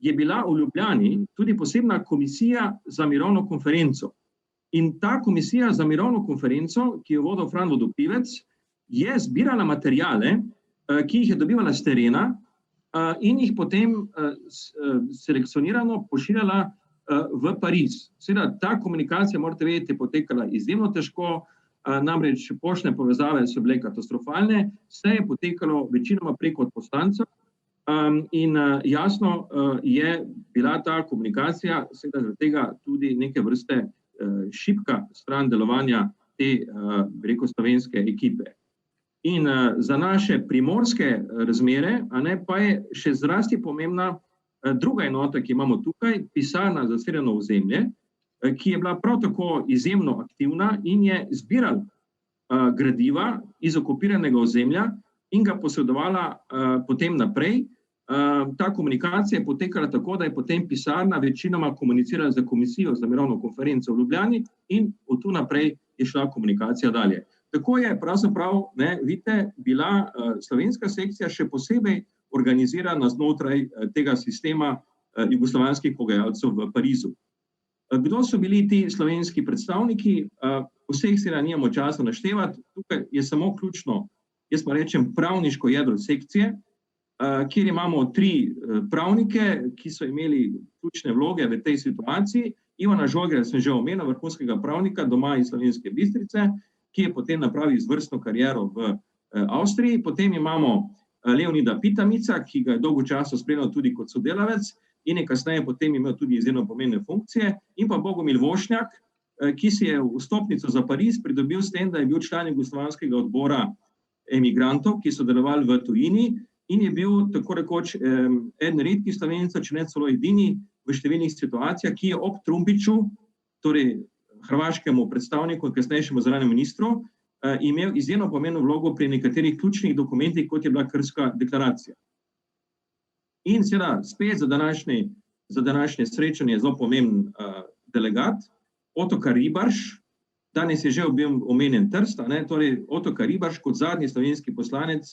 je bila v Ljubljani tudi posebna komisija za mirovno konferenco. In ta komisija za mirovno konferenco, ki jo vodil Fran Vodopivec, je zbirala materijale, ki jih je dobivala s terena in jih potem selekcionirano pošiljala v Pariz. Seveda, ta komunikacija, morate vedeti, je potekala izjemno težko, namreč poštne povezave so bile katastrofalne, vse je potekalo večinoma preko poslancev in jasno je bila ta komunikacija seveda zaradi tega tudi neke vrste šibka stran delovanja te, rekel, slovenske ekipe. In za naše primorske razmere, pa je še zlasti pomembna druga enota, ki imamo tukaj, pisarna za zasedeno ozemlje, ki je bila prav tako izjemno aktivna in je zbirala gradiva iz okupiranega ozemlja in ga posredovala potem naprej. Ta komunikacija je potekala tako, da je potem pisarna večinoma komunicirala za komisijo za mirovno konferenco v Ljubljani in od tu naprej je šla komunikacija dalje. Tako je pravzaprav, vidite, bila slovenska sekcija še posebej organizirana znotraj tega sistema jugoslovanskih pogajalcev v Parizu. Kdo so bili ti slovenski predstavniki? Vseh seveda nimamo časa naštevati, tukaj je samo ključno, jaz pa rečem, pravniško jedro sekcije, kjer imamo 3 pravnike, ki so imeli ključne vloge v tej situaciji. Ivana Žolgerja sem že omenil, vrhunskega pravnika doma iz Slovenske Bistrice, ki je potem napravil izvrstno kariero v Avstriji. Potem imamo Leonida Pitamica, ki ga je dolgo časa spremljal tudi kot sodelavec in je kasneje potem imel tudi izjemno pomembne funkcije. In pa Bogomil Vošnjak, ki si je vstopnico za Pariz pridobil s tem, da je bil član jugoslovanskega odbora emigrantov, ki so delovali v tujini in je bil tako rekoč eden redkih Slovencev, če ne celo edini v številnih situacijah, ki je ob Trumpiču, torej hrvaškemu predstavniku in kasnejšemu zunanjemu ministru, imel izjemno pomembno vlogo pri nekaterih ključnih dokumentih, kot je bila Krška deklaracija. In seveda spet za današnje srečanje zelo pomemben delegat, Ottokar Ribarš, danes je že bil omenjen Trst, torej Ottokar Ribarš kot zadnji slovenski poslanec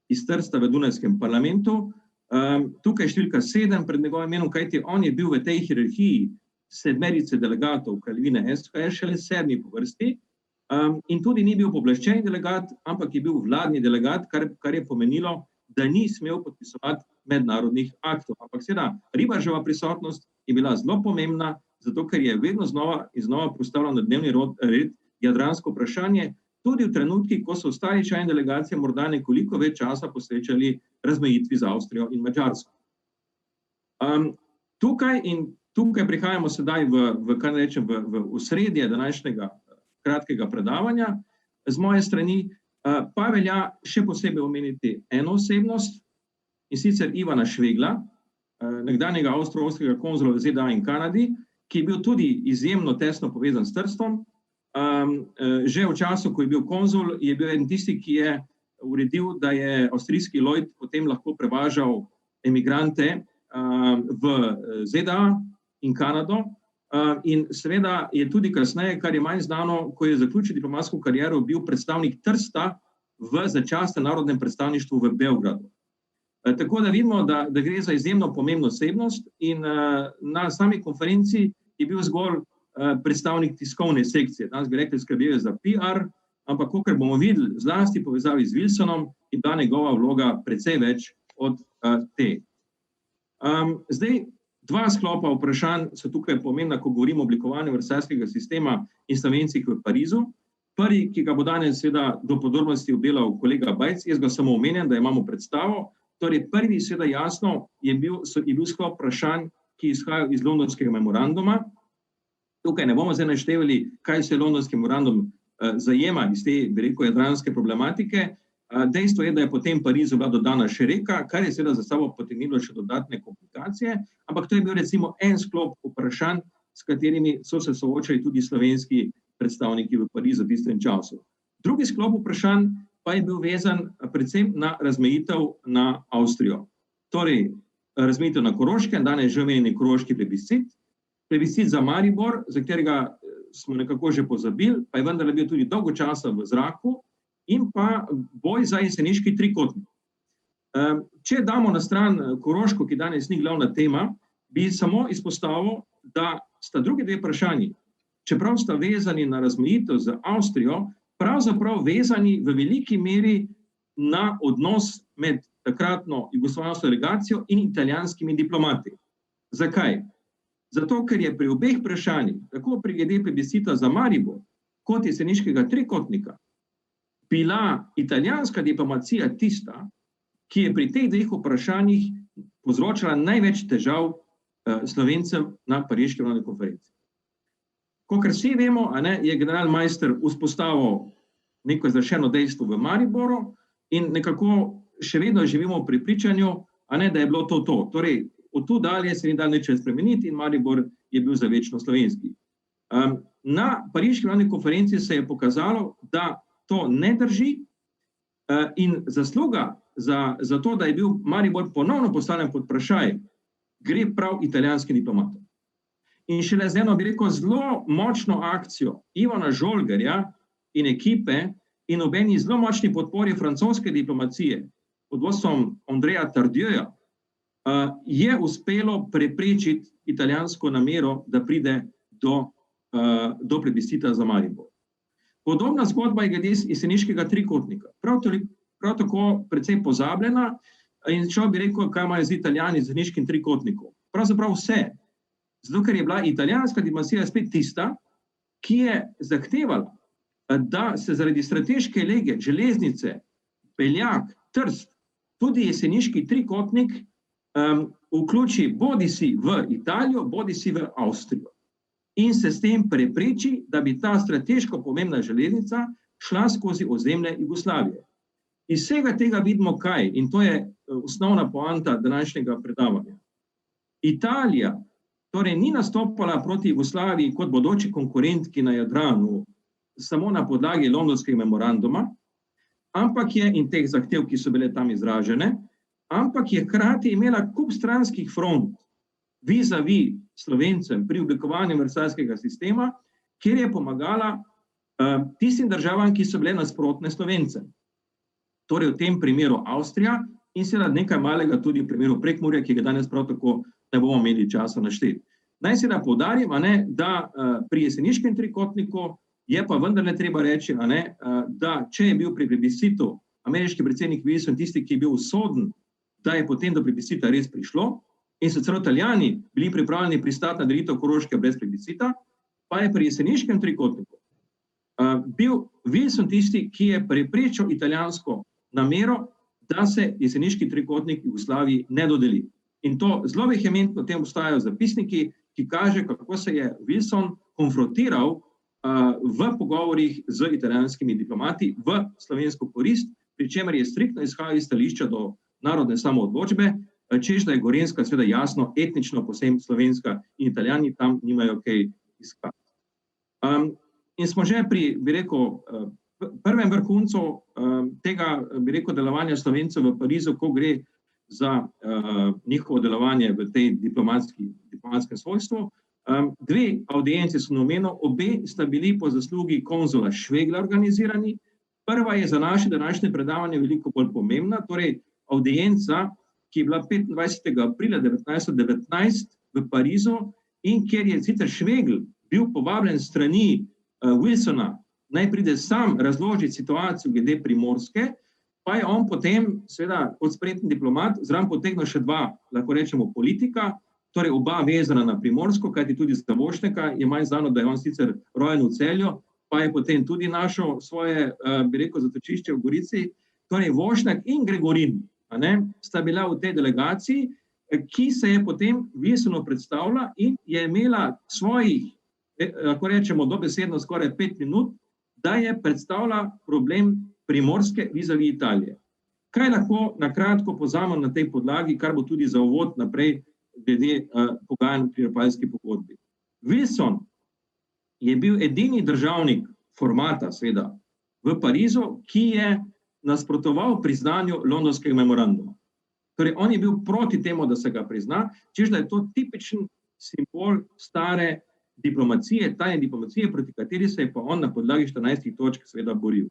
iz Trsta v Dunajskem parlamentu. Tukaj številka 7 pred njegovim imenom, kajti on je bil v tej hierarhiji 7 delegatov Kalvine SHS šele 7 po vrsti in tudi ni bil pooblaščeni delegat, ampak je bil vladni delegat, kar je pomenilo, da ni smel podpisovati mednarodnih aktov. Ampak seveda, Ribarževa prisotnost je bila zelo pomembna, zato ker je vedno znova in znova postavljal na dnevni red jadransko vprašanje, tudi v trenutkih, ko so ostali člani delegacije morda nekoliko več časa posvečali razmejitvi z Avstrijo in Madžarsko. Tukaj prihajamo sedaj v osredje današnjega kratkega predavanja. Z moje strani pa velja še posebej omeniti eno osebnost, in sicer Ivana Švegla, nekdanjega avstro-ogrskega konzula v ZDA in Kanadi, ki je bil tudi izjemno tesno povezan s Trstom. Že v času, ko je bil konzul, je bil eden tisti, ki je uredil, da je avstrijski Lloyd potem lahko prevažal emigrante v ZDA in Kanado. In seveda je tudi kasneje, kar je manj znano, ko je zaključil diplomatsko kariero, bil predstavnik Trsta v začasnem narodnem predstavništvu v Beogradu. Tako da vidimo, da gre za izjemno pomembno osebnost in na sami konferenci je bil zgolj predstavnik tiskovne sekcije. Danes bi rekli, skrbel je za PR, ampak kakor bomo videli, zlasti povezavi z Wilsonom, in da njegova vloga precej več od te. Zdaj, dva sklopa vprašanj so tukaj pomembna, ko govorimo o oblikovanju versajskega sistema in Slovencih v Parizu. Prvi, ki ga bo danes seveda do podrobnosti obdelal kolega Bajc, jaz ga samo omenjam, da imamo predstavo. Torej, prvi seveda jasno je bil sklop vprašanj, ki izhajajo iz londonskega memoranduma. Tukaj ne bomo zdaj naštevali, kaj se londonski memorandum zajema iz te, bi rekel, jadranske problematike. Dejstvo je, da je potem Parizu bila dodana še reka, kar je seveda za sabo potegnilo še dodatne komplikacije, ampak to je bil recimo en sklop vprašanj, s katerimi so se soočali tudi slovenski predstavniki v Parizu v tistem času. Drugi sklop vprašanj pa je bil vezan predvsem na razmejitev na Avstrijo. Torej, razmejitev na Koroškem, danes že omenjeni koroški plebiscit za Maribor, za katerega smo nekako že pozabili, pa je vendarle bil tudi dolgo časa v zraku, in pa boj za jeseniški trikotnik. Če damo na stran Koroško, ki danes ni glavna tema, bi samo izpostavil, da sta drugi dve vprašanji, čeprav sta vezani na razmejitev z Avstrijo, pravzaprav vezani v veliki meri na odnos med takratno jugoslovansko delegacijo in italijanskimi diplomati. Zakaj? Zato, ker je pri obeh vprašanjih, tako pri glede plebiscita za Maribor, kot jeseniškega trikotnika, bila italijanska diplomacija tista, ki je pri teh dveh vprašanjih povzročala največ težav Slovencem na pariški mirovni konferenci. Kakor vsi vemo, je generalmajster vzpostavil neko izrečeno dejstvo v Mariboru in nekako še vedno živimo v prepričanju, da je bilo to. Torej, od tu dalje se ni dal nič spremeniti in Maribor je bil za večno slovenski. Na pariški mirovni konferenci se je pokazalo, da to ne drži in zasluga za to, da je bil Maribor ponovno postavljen pod vprašaj, gre prav italijanskim diplomatom. In šele z eno, bi rekel, zelo močno akcijo Ivana Žolgerja in ekipe in obeni zelo močni podpori francoske diplomacije pod vodstvom Andreja Tardieuja je uspelo preprečiti italijansko namero, da pride do plebiscita za Maribor. Podobna zgodba je glede jeseniškega trikotnika. Prav tako precej pozabljena in človek bi rekel, kaj imajo z Italijani z jeseniškim trikotnikom. Pravzaprav vse. Zato, ker je bila italijanska diplomacija spet tista, ki je zahtevala, da se zaradi strateške lege železnice, Peljak, Trst, tudi jeseniški trikotnik vključi bodisi v Italijo, bodisi v Avstrijo. In se s tem prepreči, da bi ta strateško pomembna železnica šla skozi ozemlje Jugoslavije. Iz vsega tega vidimo kaj, in to je osnovna poanta današnjega predavanja. Italija torej ni nastopala proti Jugoslaviji kot bodoči konkurentki na Jadranu samo na podlagi londonskega memoranduma, ampak je, in teh zahtev, ki so bile tam izražene, ampak je hkrati imela kup stranskih front vis-a-vis Slovencem pri oblikovanju versajskega sistema, kjer je pomagala tistim državam, ki so bile nasprotne Slovencem. Torej v tem primeru Avstrija in seveda nekaj malega tudi v primeru Prekmurja, ki ga danes prav tako ne bomo imeli časa našteti. Naj seveda poudarim, da pri jeseniškem trikotniku je pa vendarle treba reči, da če je bil pri plebiscitu ameriški predsednik Wilson tisti, ki je bil usoden, da je potem do plebiscita res prišlo, in so celo Italijani bili pripravljeni pristati na delitev Koroške brez plebiscita, pa je pri jeseniškem trikotniku bil Wilson tisti, ki je preprečil italijansko namero, da se jeseniški trikotnik Jugoslaviji ne dodeli. In to zelo vehementno tem obstajajo zapisniki, ki kaže, kako se je Wilson konfrontiral v pogovorih z italijanskimi diplomati v slovensko korist, pri čemer je striktno izhajal iz stališča do narodne samoodločbe, češ da je Gorenjska seveda jasno etnično posebno slovenska in Italijani tam nimajo kaj iskati. In smo že pri, bi rekel, prvem vrhuncu tega, bi rekel, delovanja Slovencev v Parizu, ko gre za njihovo delovanje v tej diplomatskem svojstvu. Dve audienci so namenjeni, obe sta bili po zaslugi konzula Švegla organizirani. Prva je za naše današnje predavanje veliko bolj pomembna, torej audienca, ki je bila 25. aprila 1919 v Parizu in kjer je sicer Švegl bil povabljen strani Wilsona, naj pride sam razložiti situacijo glede Primorske, pa je on potem, seveda, kot spreten diplomat, zraven potegnil še dva, lahko rečemo, politika, torej oba vezana na Primorsko, kajti tudi za Vošneka je manj znano, da je on sicer rojen v Celju, pa je potem tudi našel svoje, bi rekel, zatočišče v Gorici. Torej Vošnek in Gregorin, sta bila v tej delegaciji, ki se je potem Wilsonu predstavila in je imela svojih, lahko rečemo, dobesedno skoraj 5 minut, da je predstavila problem Primorske vizavi Italije. Kaj lahko na kratko povzamem na tej podlagi, kar bo tudi za uvod naprej glede pogajanj pri Rapalski pogodbi. Wilson je bil edini državnik formata, seveda, v Parizu, ki je nasprotoval priznanju londonskega memoranduma. Torej, on je bil proti temu, da se ga prizna, češ da je to tipičen simbol stare diplomacije, tajne diplomacije, proti kateri se je pa on na podlagi 14 točk seveda boril.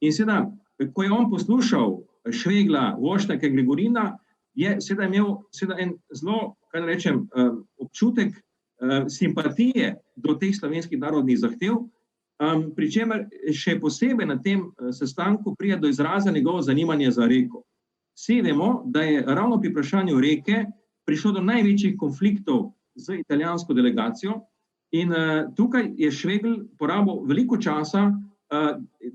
In seveda, ko je on poslušal Švegla, Vošneka in Gregorina, je seveda imel en zelo, kaj rečem, občutek simpatije do teh slovenskih narodnih zahtev, pri čemer še posebej na tem sestanku pride do izraza njegovo zanimanje za reko. Vsi vemo, da je ravno pri vprašanju reke prišlo do največjih konfliktov z italijansko delegacijo in tukaj je Švegl porabil veliko časa,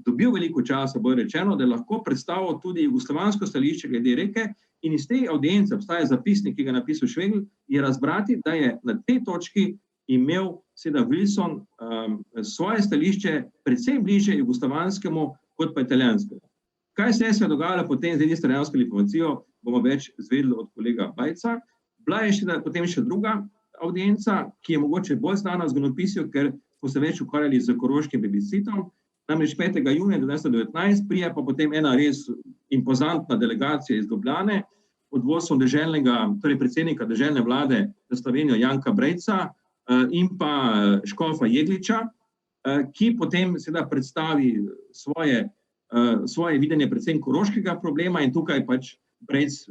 dobil veliko časa, bolj rečeno, da je lahko predstavil tudi jugoslovansko stališče glede reke in iz te audience, obstaja zapisnik, ki ga je napisal Švegl, je razbrati, da je na tej točki imel seveda Wilson svoje stališče predvsem bliže jugoslovanskemu kot pa italijanskemu. Kaj se je dogajalo potem z italijansko diplomacijo, bomo več izvedeli od kolega Bajca. Bila je potem še druga audienca, ki je mogoče bolj znana v zgodovinopisju, ker smo se več ukvarjali z koroškim plebiscitom. Namreč 5. junija 1919 prije pa potem ena res impozantna delegacija iz Ljubljane pod vodstvom torej predsednika deželne vlade za Slovenijo Janka Brejca in pa škofa Jegliča, ki potem seveda predstavi svoje videnje predvsem koroškega problema in tukaj pač Brejc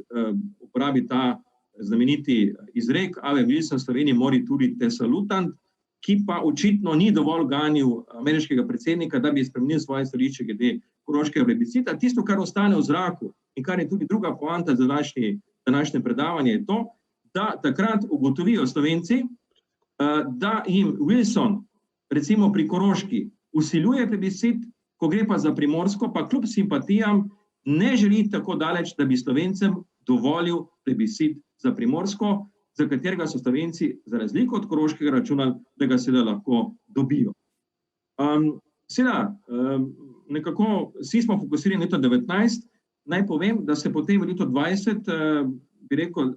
uporabi ta znameniti izrek Ave Wilson Sloveniji morituri te salutant, ki pa očitno ni dovolj ganil ameriškega predsednika, da bi spremenil svoje stališče glede koroškega plebiscita. Tisto, kar ostane v zraku in kar je tudi druga poanta za današnje predavanje, je to, da takrat ugotovijo Slovenci, da jim Wilson, recimo pri Koroški, vsiljuje plebiscit, ko gre pa za Primorsko, pa kljub simpatijam ne želi tako daleč, da bi Slovencem dovolil plebiscit za Primorsko, za katerega so Slovenci za razliko od Koroškega računali, da ga seveda lahko dobijo. Seveda, nekako vsi smo fokusirani na leto 19, naj povem, da se potem v letu 20, bi rekel,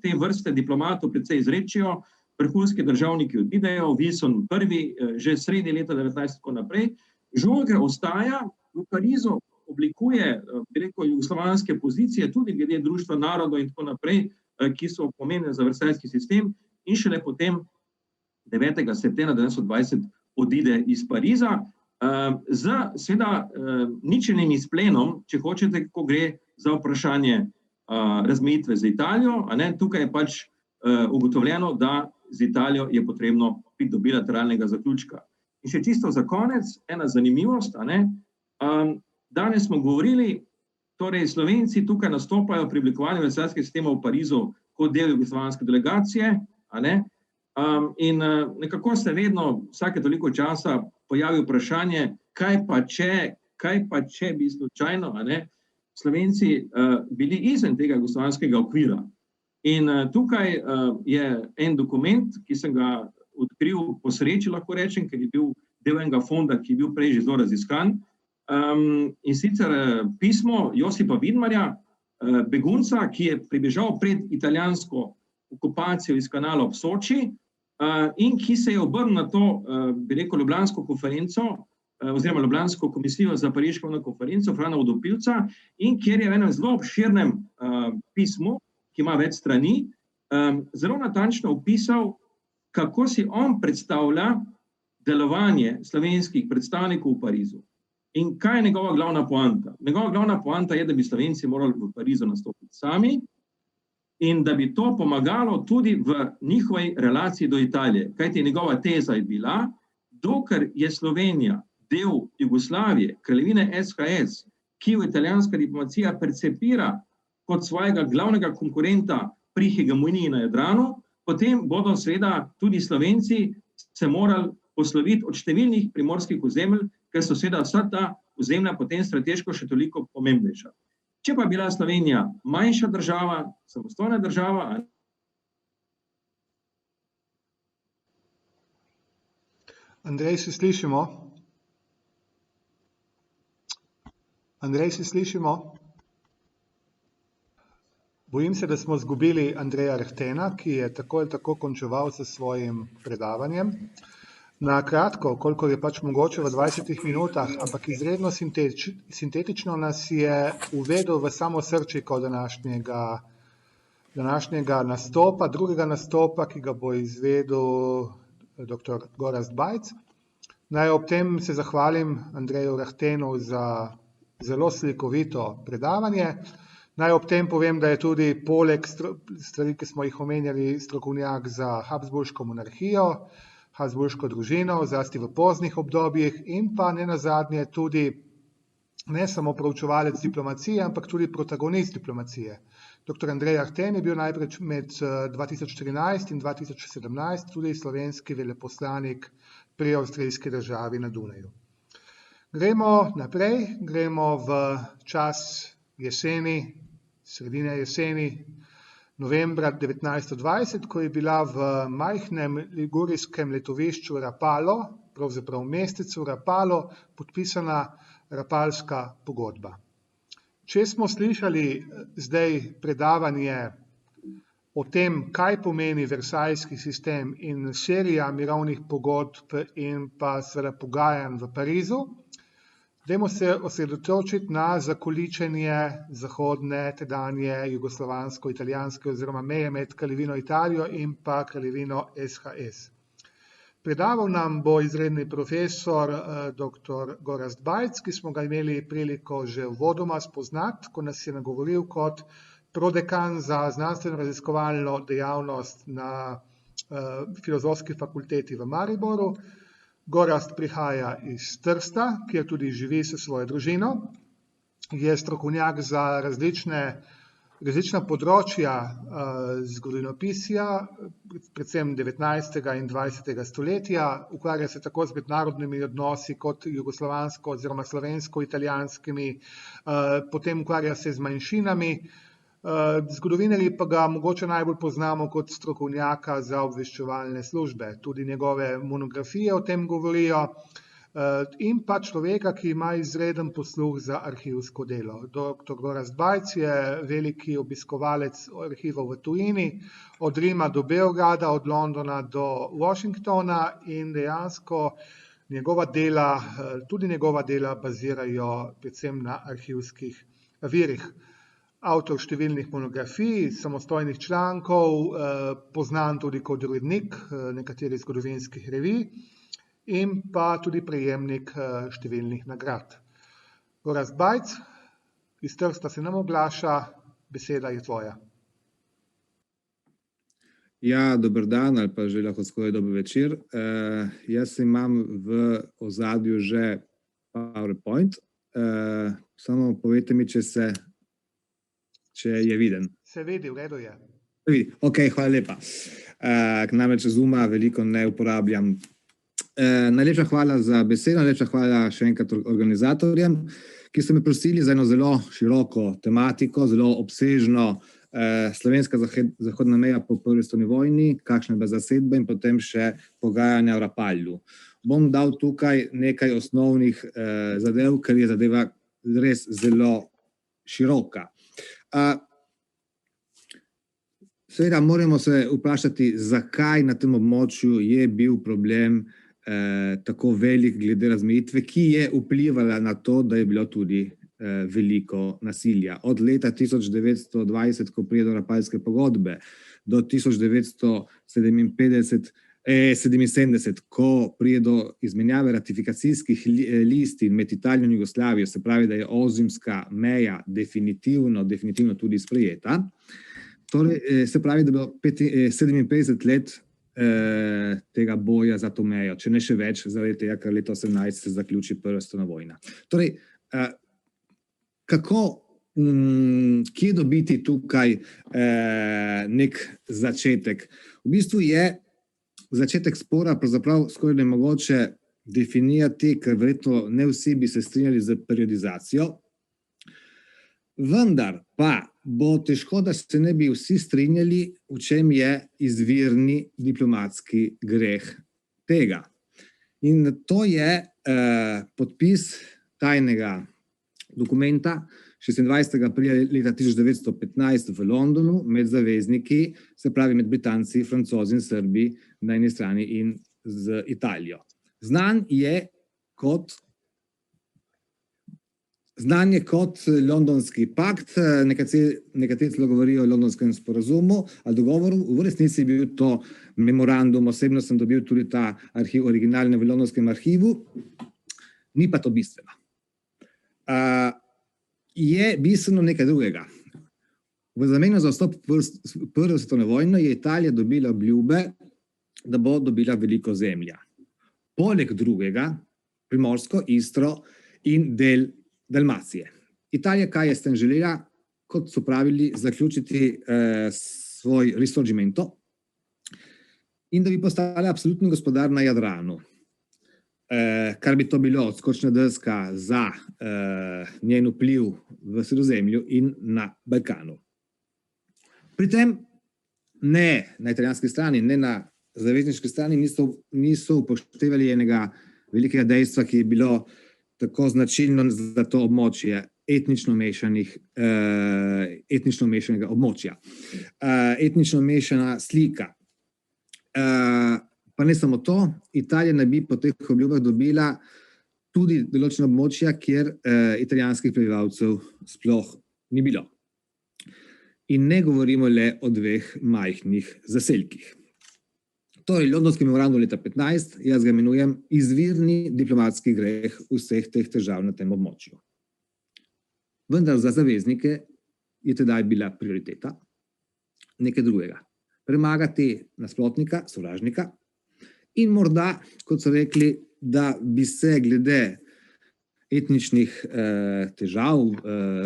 te vrste diplomatov precej izrečijo, vrhunski državniki odidejo, Wilson prvi, že sredi leta 19 tako naprej. Žolger ostaja v Parizu, oblikuje, bi rekel, jugoslovanske pozicije, tudi glede Društva narodov in tako naprej, ki so pomembne za versajski sistem in šele potem 9. septembra 1920 odide iz Pariza z seveda ničenim izplenom, če hočete, ko gre za vprašanje razmejitve z Italijo, tukaj je pač ugotovljeno, da z Italijo je potrebno priti do bilateralnega zaključka. In še čisto za konec, ena zanimivost, danes smo govorili, torej Slovenci tukaj nastopajo pri oblikovanju versajskega sistema v Parizu kot del jugoslovanske delegacije, in nekako se vedno vsake toliko časa pojavi vprašanje, kaj pa če bi slučajno Slovenci bili izven tega jugoslovanskega okvira. In tukaj je en dokument, ki sem ga odkril po sreči, lahko rečem, ker je bil del enega fonda, ki je bil prej že zelo raziskan, in sicer pismo Josipa Vidmarja, begunca, ki je pribežal pred italijansko okupacijo iz kanala ob Soči in ki se je obrnil na to, bi rekel, ljubljansko konferenco oziroma ljubljansko komisijo za pariško konferenco Frana Vodopivca in kjer je v enem zelo obširnem pismu, ki ima več strani, zelo natančno opisal, kako si on predstavlja delovanje slovenskih predstavnikov v Parizu. In kaj je njegova glavna poanta? Njegova glavna poanta je, da bi Slovenci morali v Parizu nastopiti sami in da bi to pomagalo tudi v njihovi relaciji do Italije. Kajti njegova teza je bila, dokler je Slovenija del Jugoslavije, kraljevine SHS, ki jo italijanska diplomacija percepira kot svojega glavnega konkurenta pri hegemoniji na Jadranu, potem bodo seveda tudi Slovenci se morali posloviti od številnih primorskih ozemelj, ker so seveda vsa ta ozemlja potem strateško še toliko pomembnejša. Če pa bila Slovenija manjša država, samostojna država. Andrej, se slišimo? Andrej, se slišimo? Bojim se, da smo izgubili Andreja Rehtena, ki je tako ali tako končeval s svojim predavanjem. Na kratko, kolikor je pač mogoče v 20 minutah, ampak izredno sintetično nas je uvedel v samo srčiko današnjega nastopa, drugega nastopa, ki ga bo izvedel dr. Gorazd Bajc. Naj ob tem se zahvalim Andreju Rehtenu za zelo slikovito predavanje. Naj ob tem povem, da je tudi poleg stvari, ki smo jih omenjali, strokovnjak za Habsburško monarhijo, Habsburško družino, zlasti v poznih obdobjih, in pa nenazadnje tudi ne samo proučevalec diplomacije, ampak tudi protagonist diplomacije. Dr. Andrej Rehten je bil najprej med 2014 in 2017 tudi slovenski veleposlanik pri avstrijski državi na Dunaju. Gremo naprej, gremo v čas jeseni, sredine jeseni, novembra 1920, ko je bila v majhnem ligurijskem letovišču Rapallo, pravzaprav mestecu Rapallo, podpisana Rapalska pogodba. Če smo slišali zdaj predavanje o tem, kaj pomeni versajski sistem in serija mirovnih pogodb in pa seveda pogajanj v Parizu, dajmo se osredotočiti na zakoličenje zahodne, tedanje jugoslovansko-italijanske oziroma meje med Kraljevino Italijo in pa Kraljevino SHS. Predaval nam bo izredni profesor dr. Gorazd Bajc, ki smo ga imeli priliko že uvodoma spoznati, ko nas je nagovoril kot prodekan za znanstveno-raziskovalno dejavnost na Filozofski fakulteti v Mariboru. Gorazd prihaja iz Trsta, kjer tudi živi s svojo družino. Je strokovnjak za različna področja zgodovinopisja, predvsem 19. in 20. stoletja. Ukvarja se tako z mednarodnimi odnosi kot jugoslovansko oziroma slovensko-italijanskimi, potem ukvarja se z manjšinami. Zgodovinarji pa ga mogoče najbolj poznamo kot strokovnjaka za obveščevalne službe. Tudi njegove monografije o tem govorijo. In pa človeka, ki ima izreden posluh za arhivsko delo. Dr. Gorazd Bajc je veliki obiskovalec arhivov v tujini, od Rima do Beograda, od Londona do Washingtona, in dejansko tudi njegova dela bazirajo predvsem na arhivskih virih. Avtor številnih monografij, samostojnih člankov, poznan tudi kot urednik nekaterih zgodovinskih revij in pa tudi prejemnik številnih nagrad. Gorazd Bajc, iz Trsta se nam oglaša, beseda je tvoja. Ja, dober dan ali pa že lahko skoraj dober večer. Jaz imam v ozadju že PowerPoint. Samo povejte mi, če je viden. Se vidi, v redu je. Ok, hvala lepa. Namreč Zooma veliko ne uporabljam. Najlepša hvala za besedo, najlepša hvala še enkrat organizatorjem, ki so me prosili za eno zelo široko tematiko, zelo obsežno, slovenska zahodna meja po prvi svetovni vojni, kakšna je bila zasedba in potem še pogajanja v Rapallu. Bom dal tukaj nekaj osnovnih zadev, ker je zadeva res zelo široka. Seveda moramo se vprašati, zakaj na tem območju je bil problem tako velik glede razmejitve, ki je vplivala na to, da je bilo tudi veliko nasilja. Od leta 1920, ko pride do Rapalske pogodbe, do 1977, ko pride do izmenjave ratifikacijskih listin med Italijo in Jugoslavijo, se pravi, da je ozimska meja definitivno tudi sprejeta. Torej, se pravi, da je bilo 57 let tega boja za to mejo, če ne še več, zaradi tega, ker leta 18 se zaključi prva svetovna vojna. Torej, kje dobiti tukaj nek začetek? V bistvu je začetek spora pravzaprav skoraj nemogoče definirati, ker verjetno ne vsi bi se strinjali z periodizacijo. Vendar pa bo težko, da se ne bi vsi strinjali, v čem je izvirni diplomatski greh tega. In to je podpis tajnega dokumenta 26. aprila leta 1915 v Londonu med zavezniki, se pravi med Britanci, Francozi in Srbi na eni strani in z Italijo. Znan je kot Londonski pakt, nekateri celo govorijo o Londonskem sporazumu ali dogovoru, v resnici je bil to memorandum, osebno sem dobil tudi ta arhiv originalne v Londonskem arhivu, ni pa to bistveno. Je bistveno nekaj drugega. V zameno za vstop v Prvo svetovno vojno je Italija dobila obljube, da bo dobila veliko zemlja. Poleg drugega, Primorsko, Istro in del Dalmacije. Italija, kaj je s tem želela, kot so pravili, zaključiti svoj risorgimento in da bi postala absolutni gospodar na Jadranu. Kar bi to bilo odskočna deska za njen vpliv v Sredozemlju in na Balkanu. Pri tem ne na italijanski strani, ne na zavezniški strani niso upoštevali enega velikega dejstva, ki je bilo tako značilno za to območje etnično mešanega območja. Etnično mešana slika. Pa ne samo to, Italija naj bi po teh obljubah dobila tudi določena območja, kjer italijanskih prebivalcev sploh ni bilo. In ne govorimo le o dveh majhnih zaselkih. Torej, Londonski memorandum leta 15, jaz ga imenujem izvirni diplomatski greh vseh teh težav na tem območju. Vendar za zaveznike je tedaj bila prioriteta nekaj drugega. Premagati nasprotnika, sovražnika in morda, kot so rekli, da bi se glede etničnih težav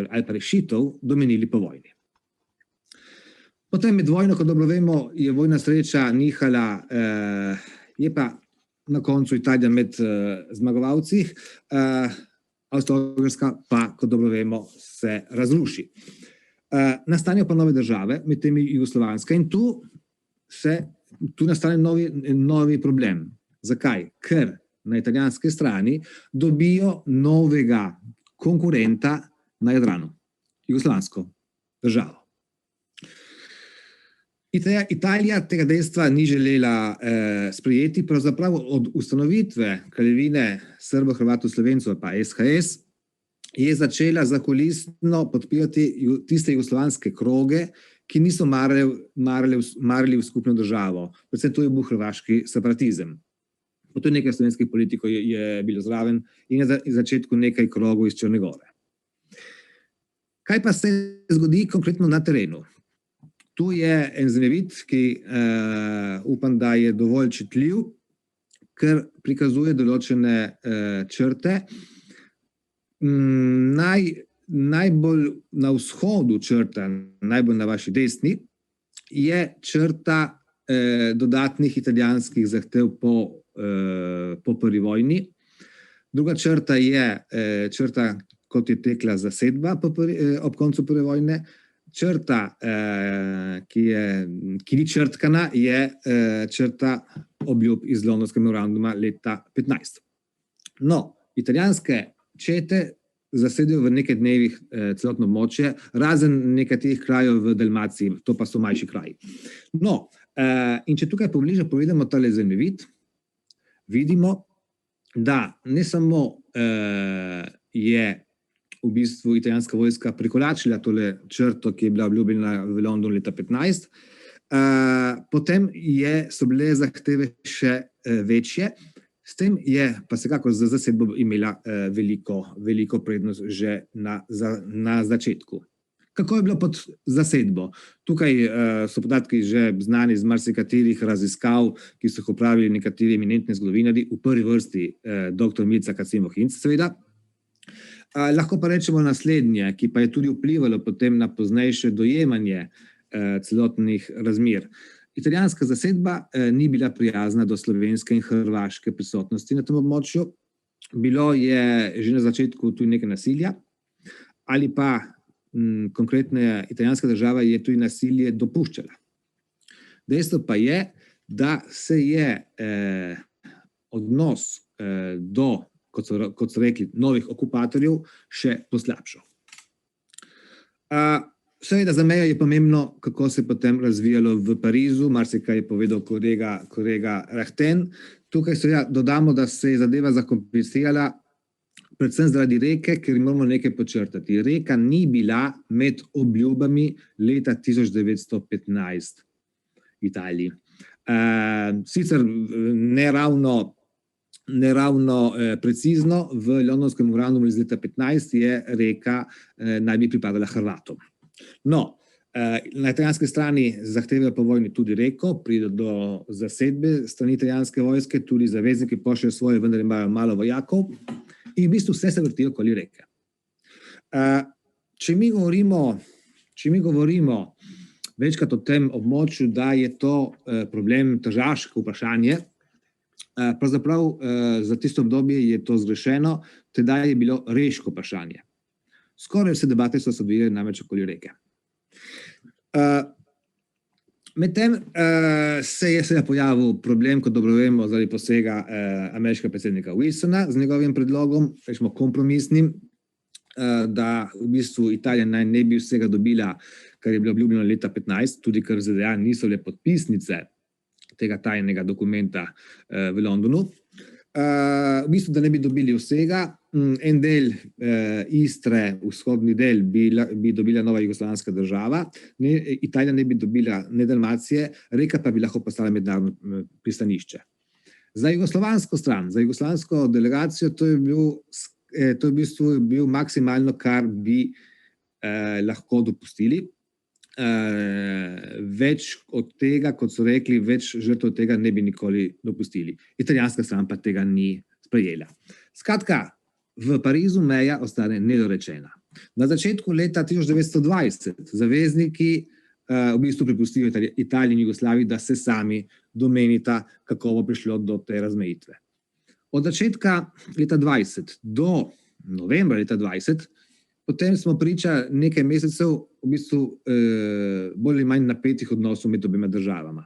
ali pa rešitev domenili po vojni. Potem med vojno, kot dobro vemo, je vojna sreča nihala, je pa na koncu Italija med zmagovalci, Avstro-Ogrska pa, kot dobro vemo, se razruši. Nastanejo pa nove države, med temi jugoslovanska, in tu nastane novi problem. Zakaj? Ker na italijanski strani dobijo novega konkurenta na Jadranu, jugoslovansko državo. Italija tega dejstva ni želela sprejeti, pravzaprav od ustanovitve Kraljevine Srbov, Hrvatov, Slovencov pa SHS je začela zakulisno podpirati tiste jugoslovanske kroge, ki niso marili v skupno državo. Predvsem to je bil hrvaški separatizem. Potem nekaj slovenskih politikov je bilo zraven in na začetku nekaj krogov iz Črne Gore. Kaj pa se zgodi konkretno na terenu? Tu je en zemljevid, ki upam, da je dovolj čitljiv, ker prikazuje določene črte. Najbolj na vzhodu črta, najbolj na vaši desni, je črta dodatnih italijanskih zahtev po prvi vojni. Druga črta je črta, kot je tekla zasedba ob koncu prve vojne. Črta, ki ni črtkana, je črta obljub iz Londonskega memoranduma leta 15. No, italijanske čete zasedijo v nekaj dnevih celotno območje, razen nekaterih krajev v Dalmaciji, to pa so manjši kraji. No, in če tukaj pobliže pogledamo tale zemljevid, vidimo, da ne samo je v bistvu italijanska vojska prekoračila tole črto, ki je bila obljubljena v Londonu leta 15, potem so bile zahteve še večje, s tem je pa vsekakor za zasedbo imela veliko prednost že na začetku. Kako je bilo pod zasedbo? Tukaj so podatki že znani iz marsikaterih raziskav, ki so jih opravili nekateri eminentni zgodovinarji, v prvi vrsti dr. Milica Kacin-Bohinc, seveda. Lahko pa rečemo naslednje, ki pa je tudi vplivalo potem na poznejše dojemanje celotnih razmer. Italijanska zasedba ni bila prijazna do slovenske in hrvaške prisotnosti na tem območju. Bilo je že na začetku tudi nekaj nasilja, ali pa konkretno italijanska država je tudi nasilje dopuščala. Dejstvo pa je, da se je odnos do, kot so rekli, novih okupatorjev še poslabšal. Seveda za mejo je pomembno, kako se je potem razvijalo v Parizu, marsikaj je povedal kolega Rahten. Tukaj seveda dodamo, da se je zadeva zakomplicirala predvsem zaradi reke, ker moramo nekaj počrtati. Reka ni bila med obljubami leta 1915 v Italiji. Sicer ne ravno precizno, v londonskem memorandumu iz leta 15 je reka naj bi pripadala Hrvatom. No, na italijanski strani zahtevajo po vojni tudi reko, pride do zasedbe strani italijanske vojske, tudi zavezniki pošljajo svoje, vendar imajo malo vojakov in v bistvu vse se vrti okoli reke. Če mi govorimo večkrat o tem območju, da je to problem, težaško vprašanje, pravzaprav za tisto obdobje je to zgrešeno, tedaj je bilo reško vprašanje. Skoraj vse debate so se odvijale namreč okoli reke. Medtem se je seveda pojavil problem, kot dobro vemo, zaradi posega ameriškega predsednika Wilsona z njegovim predlogom, rečemo kompromisnim, da v bistvu Italija naj ne bi vsega dobila, kar je bilo obljubljeno leta 15, tudi ker ZDA niso le podpisnice tega tajnega dokumenta v Londonu. V bistvu, da ne bi dobili vsega, en del Istre, vzhodni del, bi dobila nova jugoslovanska država, Italija ne bi dobila ne Dalmacije, reka pa bi lahko postala mednarodno pristanišče. Za jugoslovansko stran, za jugoslovansko delegacijo, to je v bistvu bil maksimalno, kar bi lahko dopustili. Več od tega, kot so rekli, več žrtev od tega ne bi nikoli dopustili. Italijanska stran pa tega ni sprejela. Skratka, v Parizu meja ostane nedorečena. Na začetku leta 1920 zavezniki v bistvu prepustijo Italiji in Jugoslaviji, da se sami domenita, kako bo prišlo do te razmejitve. Od začetka leta 20 do novembra leta 20 potem smo priča nekaj mesecev v bistvu bolj ali manj napetih odnosov med obema državama.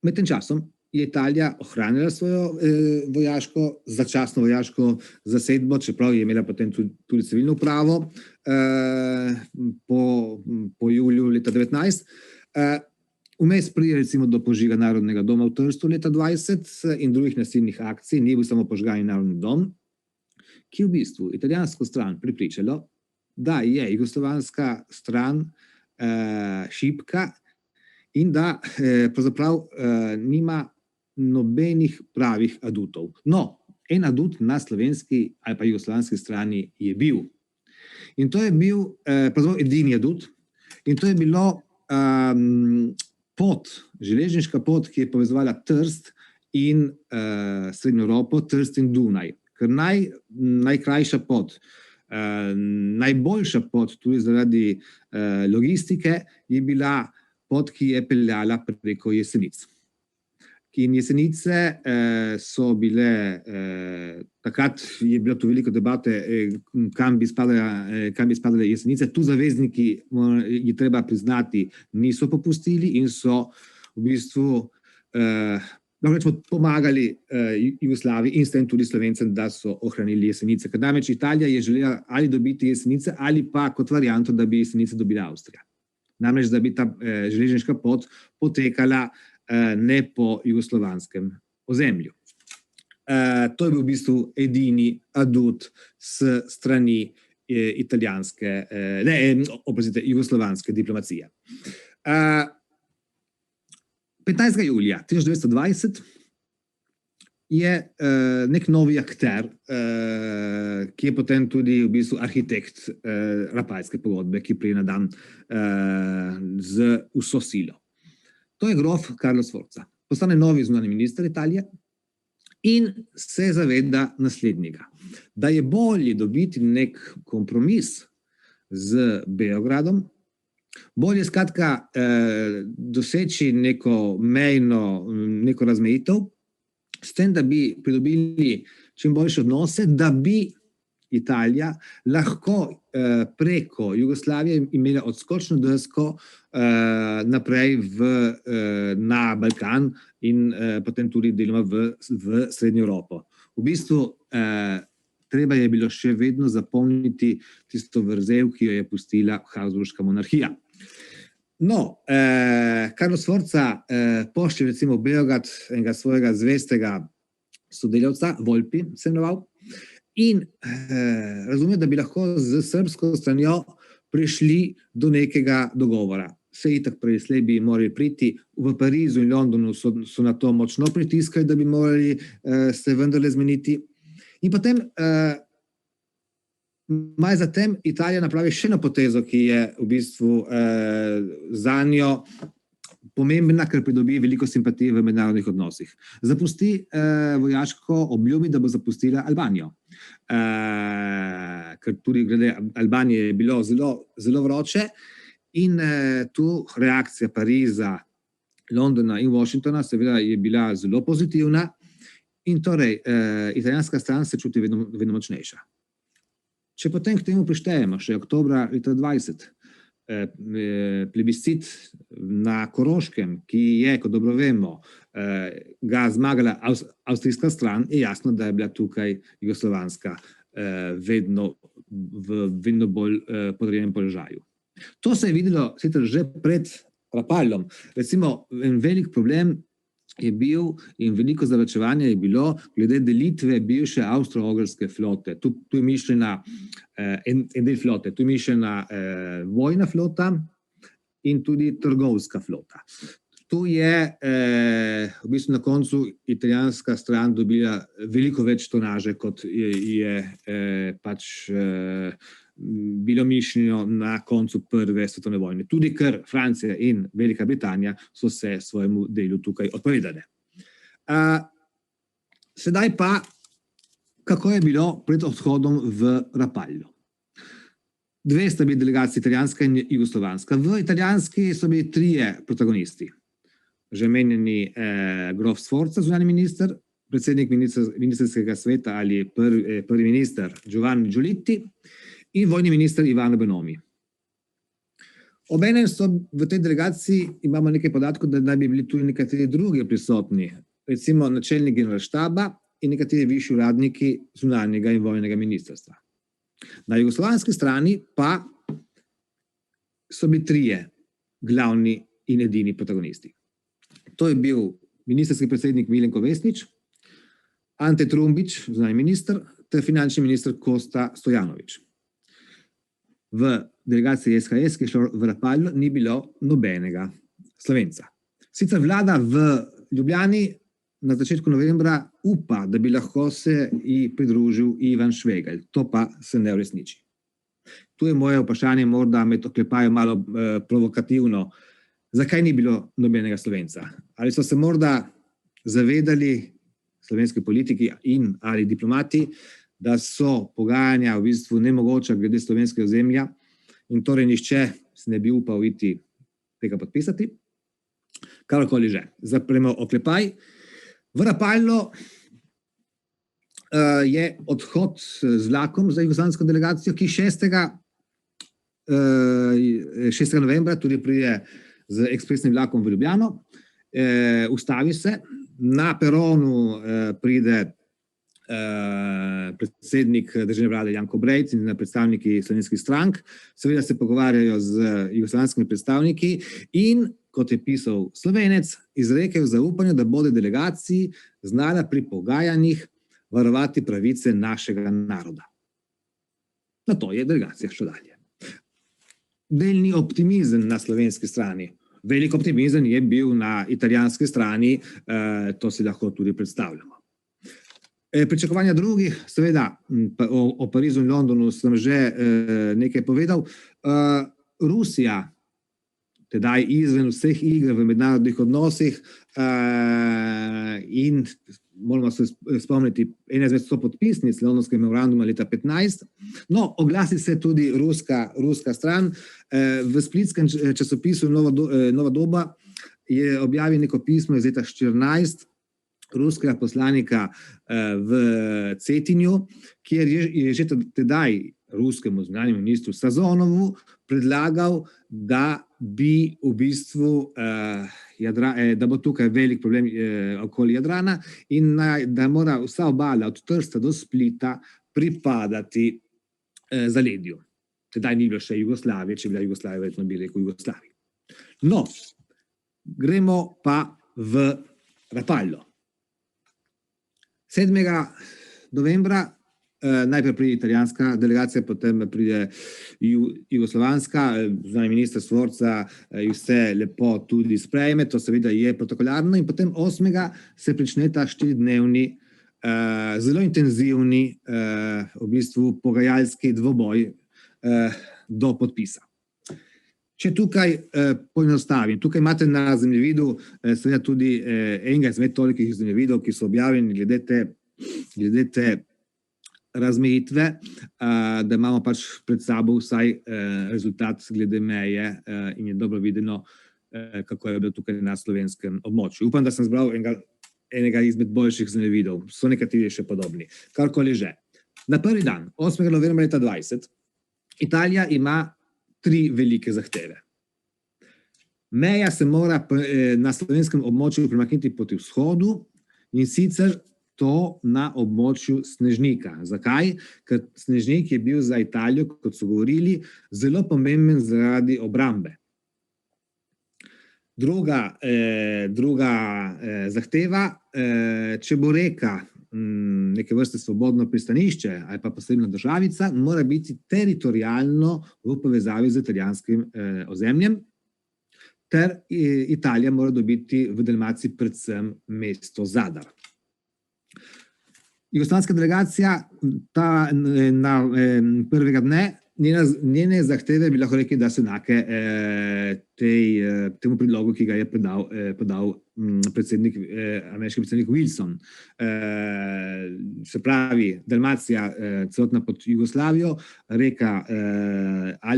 Med tem časom je Italija ohranila svojo začasno vojaško zasedbo, čeprav je imela potem tudi civilno upravo po juliju leta 19. Vmes pride recimo do požiga Narodnega doma v Trstu leta 20 in drugih nasilnih akcij, ni bil samo požgani Narodni dom, ki v bistvu italijansko stran pripričalo, da je jugoslovanska stran šibka in da pravzaprav nima nobenih pravih adutov. No, en adut na slovenski ali pa jugoslovanski strani je bil. In to je bil pravzaprav edini adut in to je bilo železniška pot, ki je povezovala Trst in Srednjo Evropo, Trst in Dunaj. Ker najkrajša pot, najboljša pot tudi zaradi logistike je bila pot, ki je peljala preko Jesenic. In Jesenice so bile, takrat je bilo tu veliko debate, kam bi spadale Jesenice. Tu zavezniki, je treba priznati, niso popustili in so v bistvu pomagali Jugoslaviji in s tem tudi Slovencem, da so ohranili Jesenice. Ker namreč Italija je želela ali dobiti Jesenice ali pa kot varianto, da bi Jesenice dobila Avstrija. Namreč, da bi ta železniška pot potekala ne po jugoslovanskem ozemlju. To je bil v bistvu edini adut s strani jugoslovanske diplomacije. 15. julija 1920 je nek novi akter, ki je potem tudi v bistvu arhitekt Rapalske pogodbe, ki pride na dan z vso silo. To je grof Carlo Sforza. Postane novi zunanji minister Italije in se zaveda naslednjega, da je bolje dobiti nek kompromis z Beogradom, bolje skratka doseči neko razmejitev, s tem, da bi pridobili čim boljše odnose, da bi Italija lahko preko Jugoslavije imela odskočno desko naprej na Balkan in potem tudi deloma v Srednjo Evropo. V bistvu treba je bilo še vedno zapolniti tisto vrzel, ki jo je pustila Habsburška monarhija. No, Carlo Sforza pošlje recimo v Beograd enega svojega zvestega sodelavca, Volpi se imenoval, in razume, da bi lahko z srbsko stranjo prišli do nekega dogovora. Se itak preslej bi morali priti, v Parizu in Londonu so na to močno pritiskali, da bi morali se vendarle zmeniti. In potem maj zatem Italija napravi še eno potezo, ki je v bistvu zanjo pomembna, ker pridobi veliko simpatije v mednarodnih odnosih. Zapusti vojaško obljubi, da bo zapustila Albanijo. Ker tudi glede Albanije je bilo zelo vroče in tu reakcija Pariza, Londona in Washingtona seveda je bila zelo pozitivna in torej italijanska stran se čuti vedno močnejša. Če potem k temu prištejemo še oktobra leta 2020, plebiscit na Koroškem, ki je, kot dobro vemo, ga zmagala avstrijska stran, je jasno, da je bila tukaj jugoslovanska v vedno bolj podrejenem položaju. To se je videlo sicer že pred Rapallom. Recimo, en velik problem je bil in veliko zavlačevanja je bilo glede delitve bivše avstro-ogrske flote. Tu je mišljena en del flote, tu je mišljena vojna flota in tudi trgovska flota. Tu je v bistvu na koncu italijanska stran dobila veliko več tonaže, kot je pač bilo mišljeno na koncu Prve svetovne vojne. Tudi ker Francija in Velika Britanija so se svojemu delu tukaj odpovedale. Sedaj pa, kako je bilo pred odhodom v Rapallo. Dve sta bili delegaciji, italijanska in jugoslovanska. V italijanski so bili trije protagonisti. Že menjeni grof Sforza, zunanji minister, predsednik ministrskega sveta ali prvi minister Giovanni Giolitti in vojni minister Ivano Bonomi. Obenem so v tej delegaciji, imamo nekaj podatkov, da naj bi bili tudi nekateri drugi prisotni, recimo načelnik generalštaba in nekateri višji uradniki zunanjega in vojnega ministrstva. Na jugoslovanski strani pa so bili trije glavni in edini protagonisti. To je bil ministrski predsednik Milenko Vesnić, Ante Trumbić, zunanji minister, ter finančni minister Kosta Stojanović. V delegaciji SHS, ki je šlo v Rapallo, ni bilo nobenega Slovenca. Sicer vlada v Ljubljani na začetku novembra upa, da bi lahko se ji pridružil Ivan Švegelj. To pa se ne uresniči. Tu je moje vprašanje morda med oklepajem malo provokativno. Zakaj ni bilo nobenega Slovenca? Ali so se morda zavedali slovenski politiki in ali diplomati, da so pogajanja v bistvu nemogoča glede slovenskega ozemlja in torej nihče se ne bi upal iti tega podpisati? Karkoli že. Zapremo oklepaj. V Rapallo je odhod z vlakom za jugoslovansko delegacijo, ki 6. novembra tudi pride z ekspresnim vlakom v Ljubljano, ustavi se, na peronu pride predsednik državne vlade Janko Brejc in predstavniki slovenskih strank, seveda se pogovarjajo z jugoslovanskimi predstavniki in, kot je pisal Slovenec, izrekel zaupanje, da bodo delegaciji znala pri pogajanjih varovati pravice našega naroda. Na to je delegacija šla dalje. Delni optimizem na slovenski strani. Velik optimizem je bil na italijanski strani, to si lahko tudi predstavljamo. Pričakovanja drugih, seveda o Parizu in Londonu sem že nekaj povedal. Rusija tedaj izven vseh iger v mednarodnih odnosih in moramo se spomniti, ena izmed sopodpisnic Londonskega memoranduma leta 2015. No, oglasi se tudi ruska stran. V splitskem časopisu Nova doba je objavil neko pismo iz leta 2014 ruskega poslanika v Cetinju, kjer je že tedaj ruskemu zunanjemu ministru Sazonovu predlagal, da bi v bistvu da bo tukaj velik problem okoli Jadrana in da mora vsa obala od Trsta do Splita pripadati zaledju. Tedaj ni bilo še Jugoslavije, če je bila Jugoslavija, verjetno bi rekel Jugoslaviji. No, gremo pa v Rapallo. 7. novembra najprej pride italijanska delegacija, potem pride jugoslovanska, zunanji minister Sforza vse lepo tudi sprejme, to seveda je protokolarno, in potem 8. se prične ta 4-dnevni, zelo intenzivni v bistvu pogajalski dvoboj do podpisa. Če tukaj poenostavim, tukaj imate na zemljevidu seveda tudi enega izmed tolikih zemljevidov, ki so objavljeni glede te razmejitve, da imamo pač pred sabo vsaj rezultat glede meje in je dobro videno, kako je bilo tukaj na slovenskem območju. Upam, da sem zbral enega izmed boljših zemljevidov, so nekateri še podobni. Karkoli že. Na prvi dan, 8. novembra leta 2020, Italija ima 3 velike zahteve. Meja se mora na slovenskem območju premakniti proti vzhodu, in sicer to na območju Snežnika. Zakaj? Ker Snežnik je bil za Italijo, kot so govorili, zelo pomemben zaradi obrambe. Druga zahteva, če bo reka neke vrste svobodno pristanišče ali pa posebna državica, mora biti teritorijalno v povezavi z italijanskim ozemljem, ter Italija mora dobiti v Dalmaciji predvsem mesto Zadar. Jugoslovanska delegacija na prvega dne, njene zahteve bi lahko rekli, da so enake temu predlogu, ki ga je podal ameriški predsednik Wilson. Se pravi, Dalmacija celotna pod Jugoslavijo, reka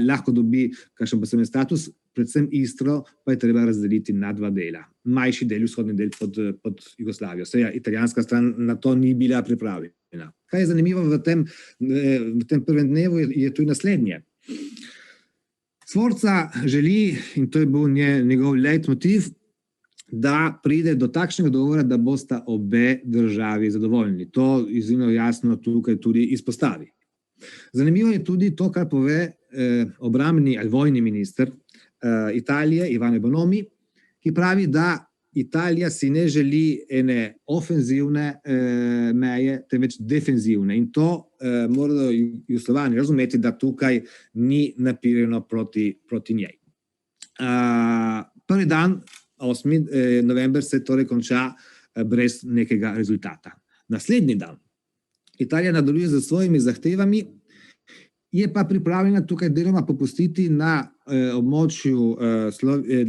lahko dobi kakšen poseben status, predvsem Istro pa je treba razdeliti na 2 dela. Manjši del, vzhodni del pod Jugoslavijo. Seveda, italijanska stran na to ni bila pripravljena. Kaj je zanimivo v tem prvem dnevu, je tudi naslednje. Sforza želi, in to je bil njegov leitmotiv, da pride do takšnega dogovora, da bosta obe državi zadovoljni. To izjemno jasno tukaj tudi izpostavi. Zanimivo je tudi to, kar pove obrambni ali vojni minister Italije, Ivano Bonomi, ki pravi, da Italija si ne želi ene ofenzivne meje, temveč defenzivne. In to morajo Jugoslovani razumeti, da tukaj ni napirjeno proti njej. Prvi dan, 8. november, se torej konča brez nekega rezultata. Naslednji dan Italija nadaljuje z svojimi zahtevami, je pa pripravljena tukaj deloma popustiti na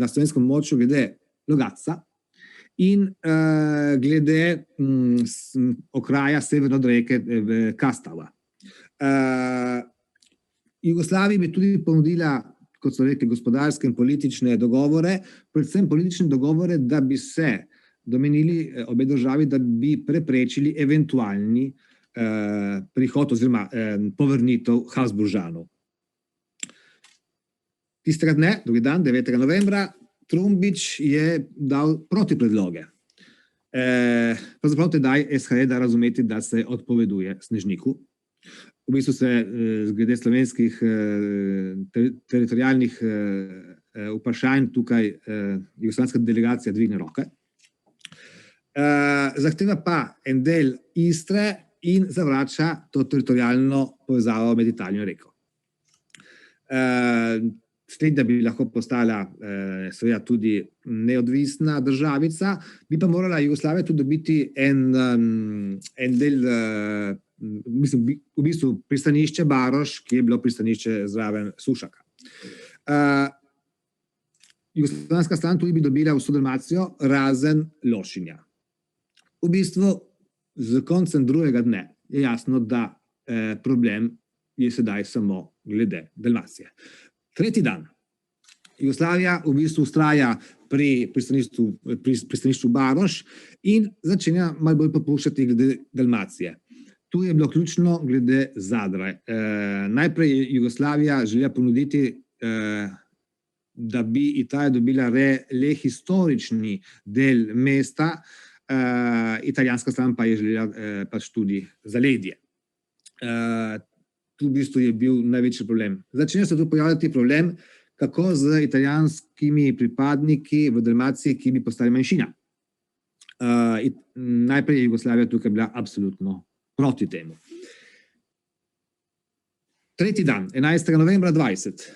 slovenskem območju glede Logatca in glede okraja severno od reke Kastava. Jugoslaviji bi tudi ponudila, kot so rekli, gospodarske in politične dogovore, predvsem politične dogovore, da bi se domenili obe državi, da bi preprečili eventualni prihod oziroma povrnitev Habsburžanov. Tistega dne, drugi dan, 9. novembra, Trumbič je dal protipredloge. Pravzaprav tedaj SHE da razumeti, da se odpoveduje Snežniku. V bistvu se glede slovenskih teritorijalnih vprašanj tukaj jugoslovanska delegacija dvigne roke. Zahteva pa en del Istre in zavrača to teritorijalno povezavo med Italijo in reko. Slednja bi lahko postala seveda tudi neodvisna državica, bi pa morala Jugoslavija tudi dobiti en del, mislim, v bistvu pristanišče Baroš, ki je bilo pristanišče zraven Sušaka. jugoslovanska stran tudi bi dobila vso Dalmacijo, razen Lošinja. V bistvu, z koncem drugega dne je jasno, da problem je sedaj samo glede Dalmacije. Tretji dan. Jugoslavija v bistvu ustraja pri pristanišču Baroš in začenja malo bolj popuščati glede Dalmacije. Tu je bilo ključno glede Zadra. Najprej je Jugoslavija želela ponuditi, da bi Italija dobila le historični del mesta, italijanska stran pa je želela pač tudi zaledje. Tu v bistvu je bil največji problem. Začenja se tu pojavljati problem, kako z italijanskimi pripadniki v Dalmaciji, ki bi postali manjšina. Najprej je Jugoslavija tukaj bila absolutno proti temu. Tretji dan, 11. novembra 20.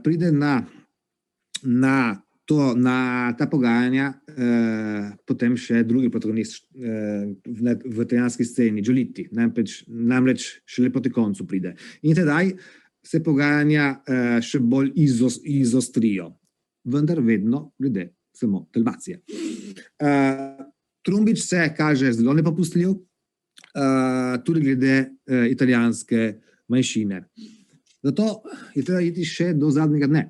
Pride na ta pogajanja potem še drugi protagonist v italijanski sceni, Giolitti, namreč šele proti koncu pride. In tedaj se pogajanja še bolj izostrijo, vendar vedno glede samo Dalmacije. Trumbič se kaže zelo nepopustljiv, tudi glede italijanske manjšine. Zato je treba iti še do zadnjega dne,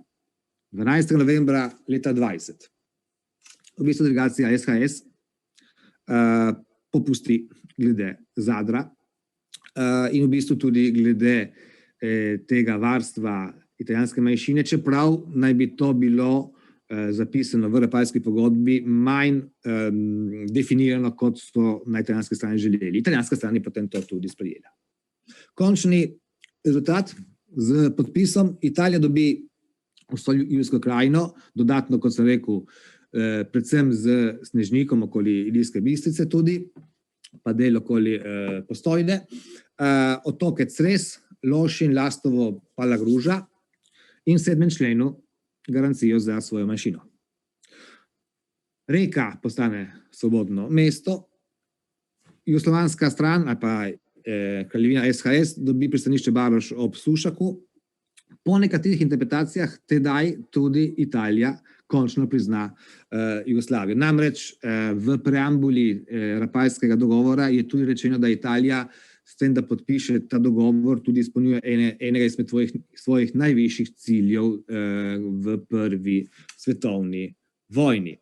12. novembra leta 20. V bistvu delegacija SHS popusti glede Zadra in v bistvu tudi glede tega varstva italijanske manjšine, čeprav naj bi to bilo zapisano v Rapalski pogodbi manj definirano, kot so na italijanski strani želeli. Italijanska stran je potem to tudi sprejela. Končni rezultat z podpisom: Italija dobi vso Julijsko krajino, dodatno, kot sem rekel, predvsem z Snežnikom okoli Ilirske Bistrice tudi, pa del okoli Postojne, otoke Cres, Lošinj, Lastovo, Palagruža in v 7. členu garancijo za svojo manjšino. Reka postane svobodno mesto, jugoslovanska stran ali pa kraljevina SHS dobi pristanišče Baroš ob Sušaku. Po nekaterih interpretacijah tedaj tudi Italija končno prizna Jugoslavijo. Namreč v preambuli Rapalskega dogovora je tudi rečeno, da Italija s tem, da podpiše ta dogovor, tudi izpolnjuje enega izmed svojih najvišjih ciljev v prvi svetovni vojni.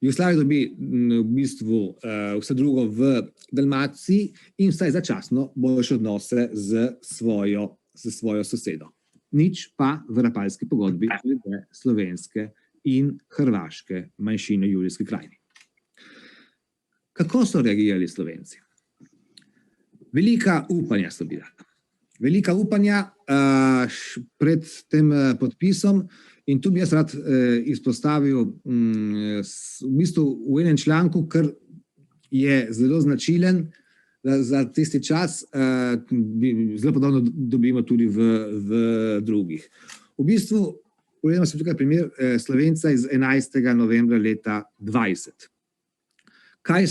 Jugoslavija dobi v bistvu vse drugo v Dalmaciji in vsaj začasno boljše odnose z svojo sosedo. Nič pa v Rapalski pogodbi glede slovenske in hrvaške manjšine v Julijski krajini. Kako so reagirali Slovenci? Velika upanja so bila. Velika upanja pred tem podpisom, in tu bi jaz rad izpostavil v bistvu v enem članku, kar je zelo značilen za tisti čas, zelo podobno dobimo tudi v drugih. V bistvu, pogledamo se tukaj primer Slovenca iz 11. novembra leta 20. Kaj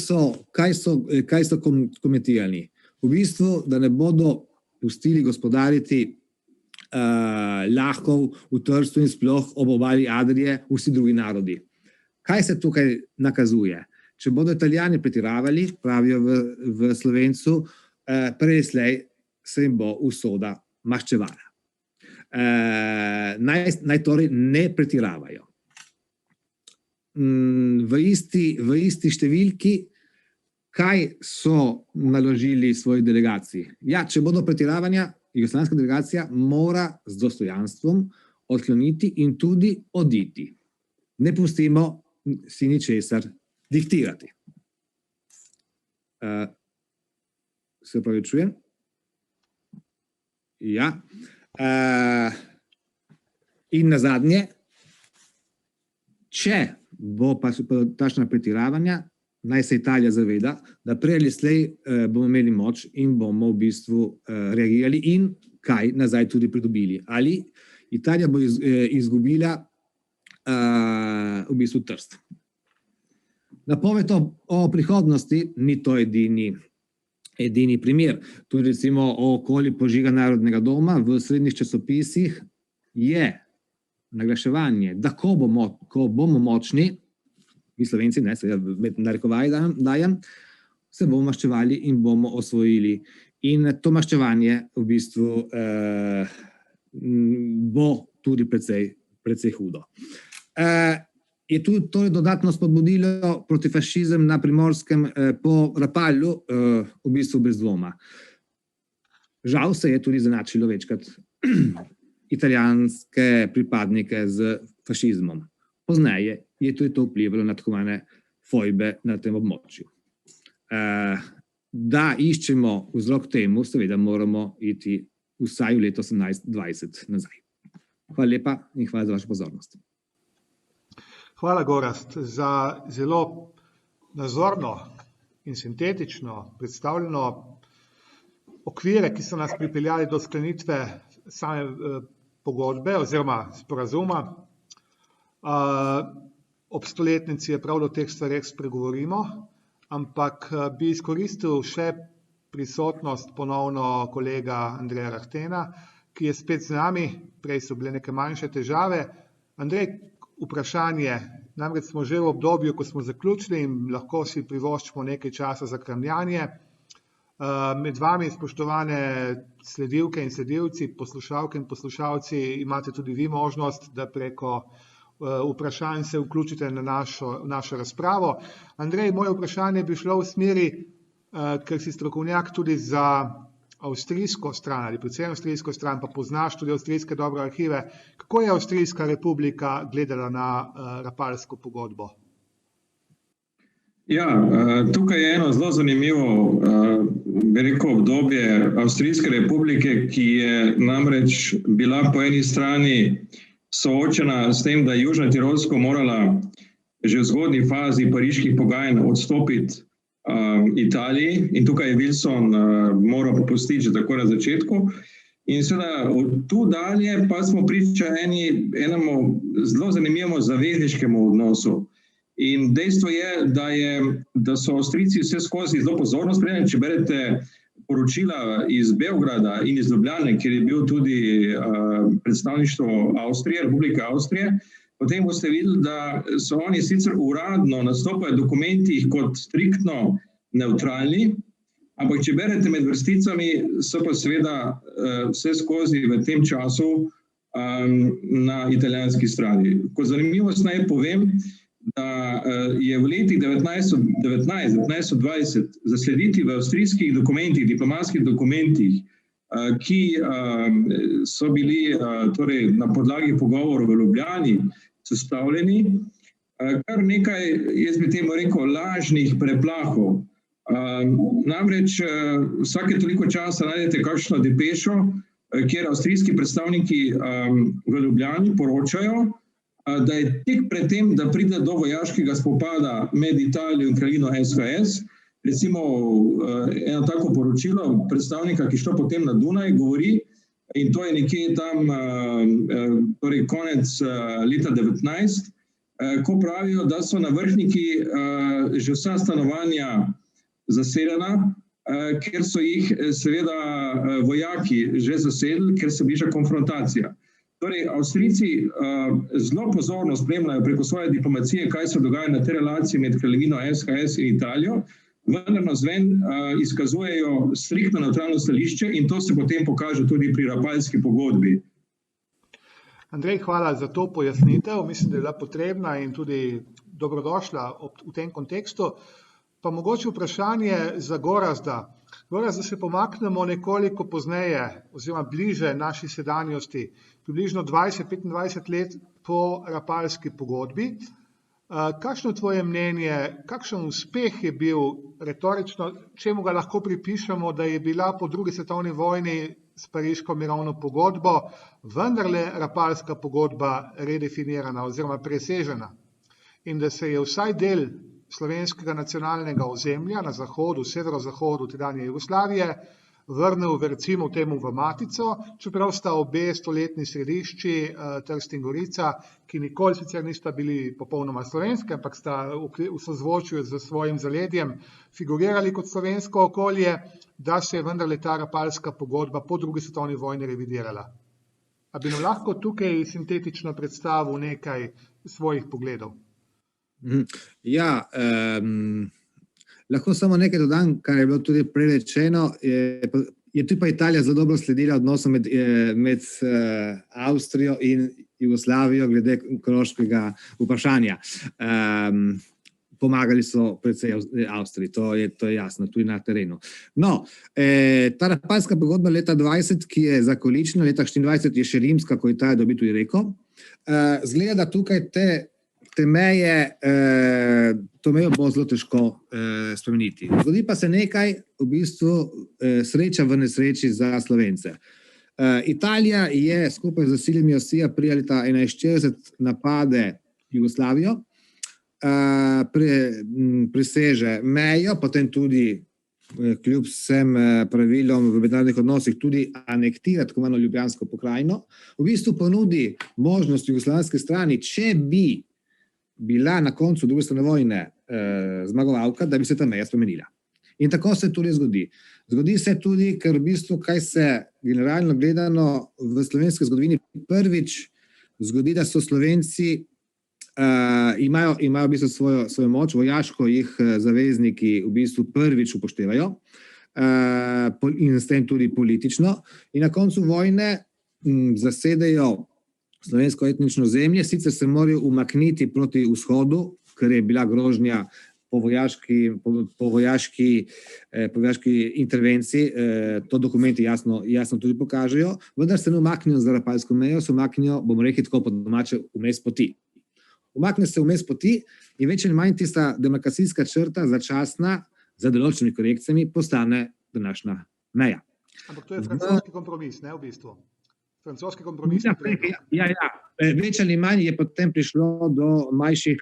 so komentirali? V bistvu, da ne bodo pustili gospodariti Lahkov v Trstu in sploh ob obali Adrije vsi drugi narodi. Kaj se tukaj nakazuje? Če bodo Italijani pretiravali, pravijo v Slovencu, preslej se jim bo usoda maščevala. Naj torej ne pretiravajo. V isti številki, kaj so naložili svoji delegaciji? Ja, če bodo pretiravanja, jugoslovanska delegacija mora z dostojanstvom odkloniti in tudi oditi. Ne pustimo si ničesar diktirati. Se opravičujem? Ja. In nazadnje, če bo pa takšna pretiravanja, naj se Italija zaveda, da prej ali slej bomo imeli moč in bomo v bistvu reagirali in kaj nazaj tudi pridobili. Ali Italija bo izgubila v bistvu Trst. Napoved o prihodnosti ni to edini primer. Tudi recimo okoli požiga Narodnega doma v srednjih časopisih je naglaševanje, da ko bomo močni, mi Slovenci, ne, seveda med narekovaji dajem, se bomo maščevali in bomo osvojili. In to maščevanje v bistvu bo tudi precej hudo. Je tudi to dodatno spodbudilo protifašizem na Primorskem po Rapalju, v bistvu brez dvoma. Žal se je tudi zanačilo večkrat italijanske pripadnike z fašizmom. Pozneje je tudi to vplivalo na tako imenovane fojbe na tem območju. Da iščemo vzrok temu, seveda moramo iti vsaj v leto 1820 nazaj. Hvala lepa in hvala za vašo pozornost. Hvala, Gorazd, za zelo nazorno in sintetično predstavljeno okvire, ki so nas pripeljali do sklenitve same pogodbe oziroma sporazuma. Ob stoletnici je prav do teh stvareh spregovorimo, ampak bi izkoristil še prisotnost ponovno kolega Andreja Rahtena, ki je spet z nami, prej so bile neke manjše težave. Andrej, vprašanje, namreč smo že v obdobju, ko smo zaključili in lahko si privoščimo nekaj časa za kramljanje. Med vami, spoštovane sledilke in sledilci, poslušalke in poslušalci, imate tudi vi možnost, da preko vprašanj se vključite na našo razpravo. Andrej, moje vprašanje bi šlo v smeri, ker si strokovnjak tudi za avstrijsko stran ali predvsem avstrijsko stran, pa poznaš tudi avstrijske dobre arhive. Kako je Avstrijska republika gledala na Rapalsko pogodbo? Ja, tukaj je eno zelo zanimivo, bi rekel, obdobje Avstrijske republike, ki je namreč bila po eni strani soočena s tem, da je Južna Tirolsko morala že v zgodnji fazi pariških pogajanj odstopiti Italiji in tukaj je Wilson moral popustiti že tako na začetku. In seveda od tu dalje pa smo priča enemu zelo zanimivemu zavezniškemu odnosu. In dejstvo je, da so Avstrijci vse skozi zelo pozorno spremljali. Če berete poročila iz Beograda in iz Ljubljane, kjer je bil tudi predstavništvo Avstrije, Republike Avstrije, potem boste videli, da so oni sicer uradno nastopajo v dokumentih kot striktno nevtralni, ampak če berete med vrsticami, so pa seveda vse skozi v tem času na italijanski strani. Kot zanimivost naj povem, da je v letih 1919-1920 zaslediti v avstrijskih dokumentih, diplomatskih dokumentih, ki so bili torej, na podlagi pogovorov v Ljubljani sestavljeni, kar nekaj, jaz bi temu rekel, lažnih preplahov. Namreč vsake toliko časa najdete kakšno depešo, kjer avstrijski predstavniki v Ljubljani poročajo, da je tek pred tem, da pride do vojaškega spopada med Italijo in kraljevino SHS, recimo eno tako poročilo predstavnika, ki šlo potem na Dunaj, govori, in to je nekje tam torej konec leta 19, ko pravijo, da so na Vrhniki že vsa stanovanja zasedena, ker so jih seveda vojaki že zasedli, ker se bliža konfrontacija. Torej, Avstrijci zelo pozorno spremljajo preko svoje diplomacije, kaj se dogaja na tej relaciji med kraljevino SHS in Italijo, vendar navzven izkazujejo striktno nevtralno stališče in to se potem pokaže tudi pri Rapalski pogodbi. Andrej, hvala za to pojasnitev. Mislim, da je bila potrebna in tudi dobrodošla v tem kontekstu. Pa mogoče vprašanje za Gorazda. Gorazd, da se pomaknemo nekoliko pozneje oziroma bliže naši sedanjosti, približno 20-25 let po Rapalski pogodbi. Kakšno tvoje mnenje, kakšen uspeh je bil retorično, čemu ga lahko pripišemo, da je bila po drugi svetovni vojni s Pariško mirovno pogodbo vendarle Rapalska pogodba redefinirana oziroma presežena in da se je vsaj del slovenskega nacionalnega ozemlja na zahodu, severozahodu tedanje Jugoslavije vrnil recimo temu v matico, čeprav sta obe stoletni središči, Trst in Gorica, ki nikoli sicer nista bili popolnoma slovenske, ampak sta v sozvočju z svojim zaledjem figurirali kot slovensko okolje, da se je vendarle ta Rapalska pogodba po drugi svetovni vojni revidirala. A bi nam lahko tukaj sintetično predstavil nekaj svojih pogledov? Ja, lahko samo nekaj dodam, kar je bilo tudi prej rečeno. Je tudi pa Italija zelo dobro sledila odnosom med Avstrijo in Jugoslavijo glede koroškega vprašanja. Pomagali so predvsej Avstriji, to je jasno, tudi na terenu. No, ta Rapalska pogodba leta 20, ki je zakoličena, leta 24 je še rimska, ko Italija dobi tudi Reko. Zgleda, da tukaj te meje, to mejo bo zelo težko spremeniti. Zgodi pa se nekaj, v bistvu sreča v nesreči za Slovence. Italija je skupaj z silami Osija aprila leta 1940 napade Jugoslavijo, preseže mejo, potem tudi kljub vsem pravilom v mednarodnih odnosih tudi anektira tako imenovano Ljubljansko pokrajino. V bistvu ponudi možnost jugoslovanski strani, če bi bila na koncu druge svetovne vojne zmagovalka, da bi se ta meja spremenila. In tako se tudi zgodi. Zgodi se tudi, ker v bistvu, kaj se generalno gledano v slovenski zgodovini prvič zgodi, da so Slovenci imajo v bistvu svojo moč, vojaško jih zavezniki v bistvu prvič upoštevajo in s tem tudi politično. In na koncu vojne zasedejo slovensko etnično zemlje, sicer se morajo umakniti proti vzhodu, ker je bila grožnja po vojaški intervenciji, to dokumenti jasno tudi pokažejo, vendar se ne umaknijo za Rapalsko mejo, se umaknijo, bomo rekli tako po domače, vmes poti. Umakne se vmes poti in več ali manj tista demarkacijska črta začasna, za določenimi korekcijami, postane današnja meja. Ampak to je francoski kompromis, ne v bistvu? Francoski kompromis. Ja. Več ali manj je potem prišlo do manjših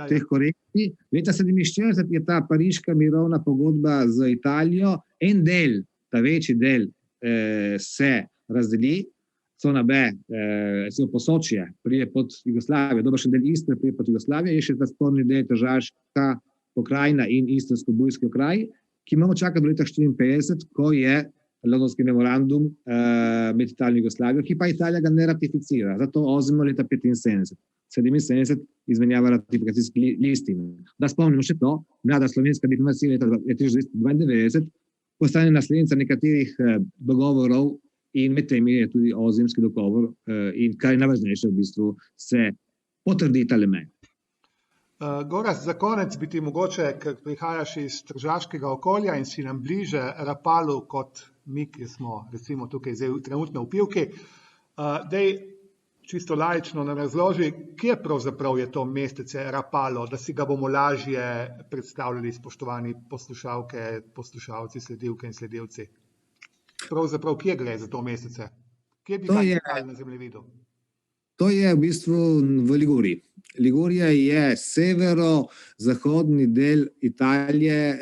teh korekcij. Leta 1947 je ta pariška mirovna pogodba z Italijo, en del, ta večji del se razdeli, cona B, Posočje, prije pod Jugoslavijo, dobro še del Istre, prije pod Jugoslavijo, je še ta sporni del Tržaška pokrajina in Istrsko-Bujski kraj, ki imamo čakati do leta 1954, ko je Londonski memorandum med Italijo in Jugoslavijo, ki pa Italija ga ne ratificira. Zato ozimo leta 1975. 77 izmenjava ratifikacijskih listin. Da spomnimo še to, mlada slovenska diplomacija leta 1992 postane naslednica nekaterih dogovorov in med temi je tudi ozimski dogovor in kar je najvažnejše v bistvu se potrdi tale meja. Gorazd, za konec bi ti mogoče, ker prihajaš iz tržaškega okolja in si nam bliže Rapalu kot mi, ki smo recimo tukaj zdaj trenutno v Pivki, daj čisto laično nam razloži, kje pravzaprav je to mestece Rapalo, da si ga bomo lažje predstavljali, spoštovani poslušalke, poslušalci, sledilke in sledilci. Pravzaprav, kje gre za to mestece? Kje bi ga iskali na zemljevidu? To je v bistvu v Liguriji. Ligurija je severo-zahodni del Italije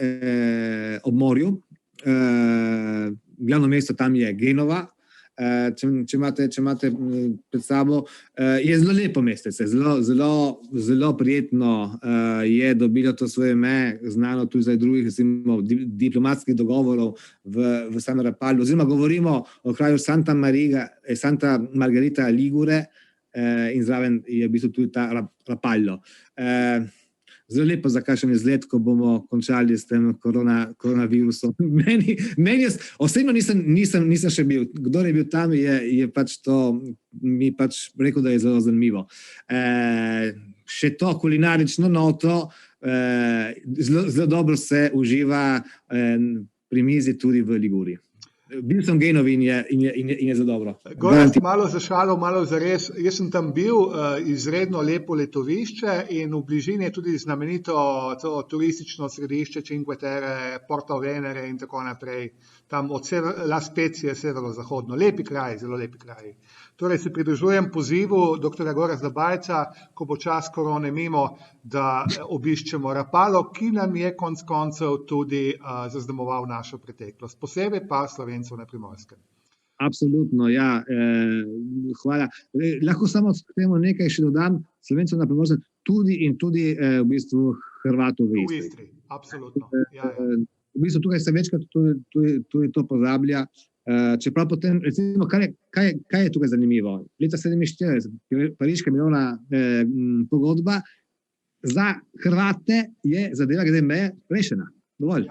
ob morju. Glavno mesto tam je Genova. Če imate pred sabo, je zelo lepo mestece, zelo prijetno je dobilo to svoje ime, znano tudi za drugih diplomatskih dogovorov v samem Rapalu. Oziroma govorimo o kraju Santa Margherita Ligure in zraven je v bistvu tudi ta Rapallo. Zelo lepo za kakšen izlet, ko bomo končali s tem koronavirusom. Meni osebno nisem še bil. Kdor je bil tam, je pač to mi pač rekel, da je zelo zanimivo. Še to kulinarično noto, zelo dobro se uživa pri mizi tudi v Liguriji. Bil sem v Genovi in je zelo dobro. Gorazd, malo za šalo, malo za res. Jaz sem tam bil, izredno lepo letovišče in v bližini je tudi znamenito to turistično središče Cinque Terre, Porto Venere in tako naprej. Tam od La Spezia severozahodno. Lepi kraj, zelo lepi kraj. Torej se pridružujem pozivu dr. Gorazda Bajca, ko bo čas korone mimo, da obiščemo Rapalo, ki nam je konec koncev tudi zaznamoval našo preteklost. Posebej pa Slovencev na Primorskem. Absolutno, ja. Hvala. Lahko samo k temu nekaj še dodam. Slovencev na Primorskem tudi v bistvu Hrvatov v Istri. Absolutno. Ja. V bistvu tukaj se večkrat tudi to pozablja. Čeprav potem, recimo, kaj je tukaj zanimivo? Leta 1947, Pariška mirovna pogodba, za Hrvate je zadeva glede meje rešena. Dovolj.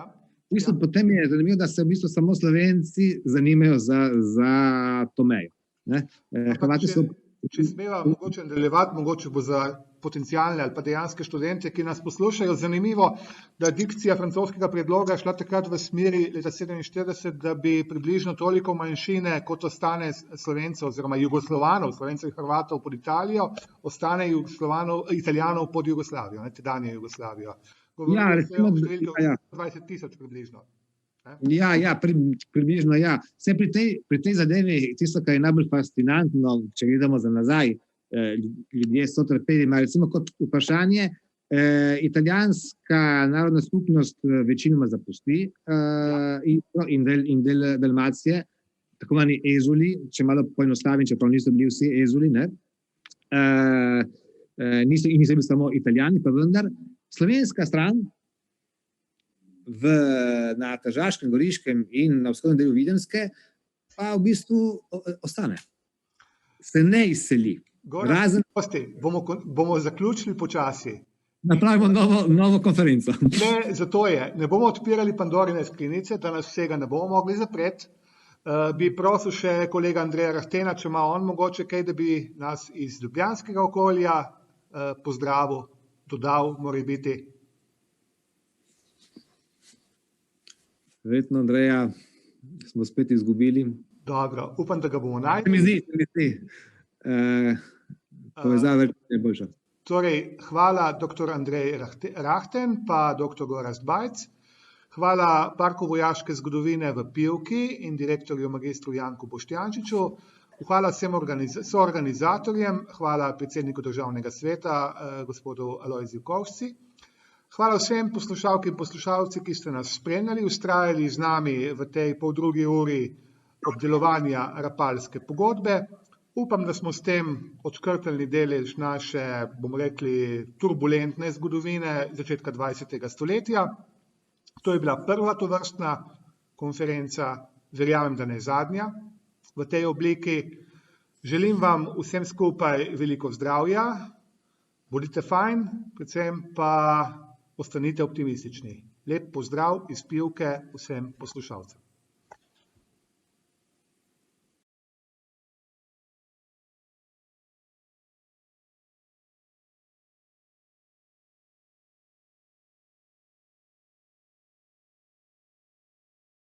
V bistvu potem je zanimivo, da se v bistvu samo Slovenci zanimajo za to mejo. Hrvati so... Če smeva mogoče nadaljevati, mogoče bo za potencialne ali pa dejanske študente, ki nas poslušajo, zanimivo, da dikcija francoskega predloga je šla takrat v smeri leta 1947, da bi približno toliko manjšine, kot ostane Slovencev oziroma Jugoslovanov, Slovencev in Hrvatov pod Italijo, ostane Italijanov pod Jugoslavijo, tedanjo Jugoslavijo. Govorimo se o številki 20.000 približno. Približno, ja. Vse pri tej zadevi, tisto, kar je najbolj fascinantno, če gledamo za nazaj, ljudje so trpeli, ima recimo kot vprašanje, italijanska narodna skupnost večinoma zapusti in del Dalmacije, tako mani ezuli, če malo poenostavim, čeprav niso bili vsi ezuli, niso bili samo Italijani, pa vendar, slovenska stran na Tržaškem, Goriškem in na vzhodnem delu Videmske pa v bistvu ostane. Se ne izseli. Goran, bomo zaključili počasi. Napravimo novo konferenco. Zato ne bomo odpirali Pandorine skrinjice, da nas vsega ne bomo mogli zapreti. Bi prosil še kolega Andreja Rahtena, če ima on mogoče kaj, da bi nas iz ljubljanskega okolja pozdravil, dodal, mora biti. Verjetno, Andreja, smo spet izgubili. Dobro, upam, da ga bomo našli. Se mi zdi. Povezava je boljša. Torej, hvala dr. Andrej Rahten pa dr. Gorazd Bajc. Hvala Parku vojaške zgodovine v Pivki in direktorju magistru Janku Boštjančiču. Hvala vsem soorganizatorjem, hvala predsedniku Državnega sveta, gospodu Alojziju Kovšci. Hvala vsem poslušalki in poslušalci, ki ste nas spremljali, vztrajali z nami v tej poldrugi uri obdelovanja Rapalske pogodbe. Upam, da smo s tem odškrtali delež naše, bomo rekli, turbulentne zgodovine začetka 20. stoletja. To je bila prva tovrstna konferenca, verjamem, da ne zadnja v tej obliki. Želim vam vsem skupaj veliko zdravja, bodite fajn, predvsem pa ostanite optimistični. Lep pozdrav iz Pivke vsem poslušalcem.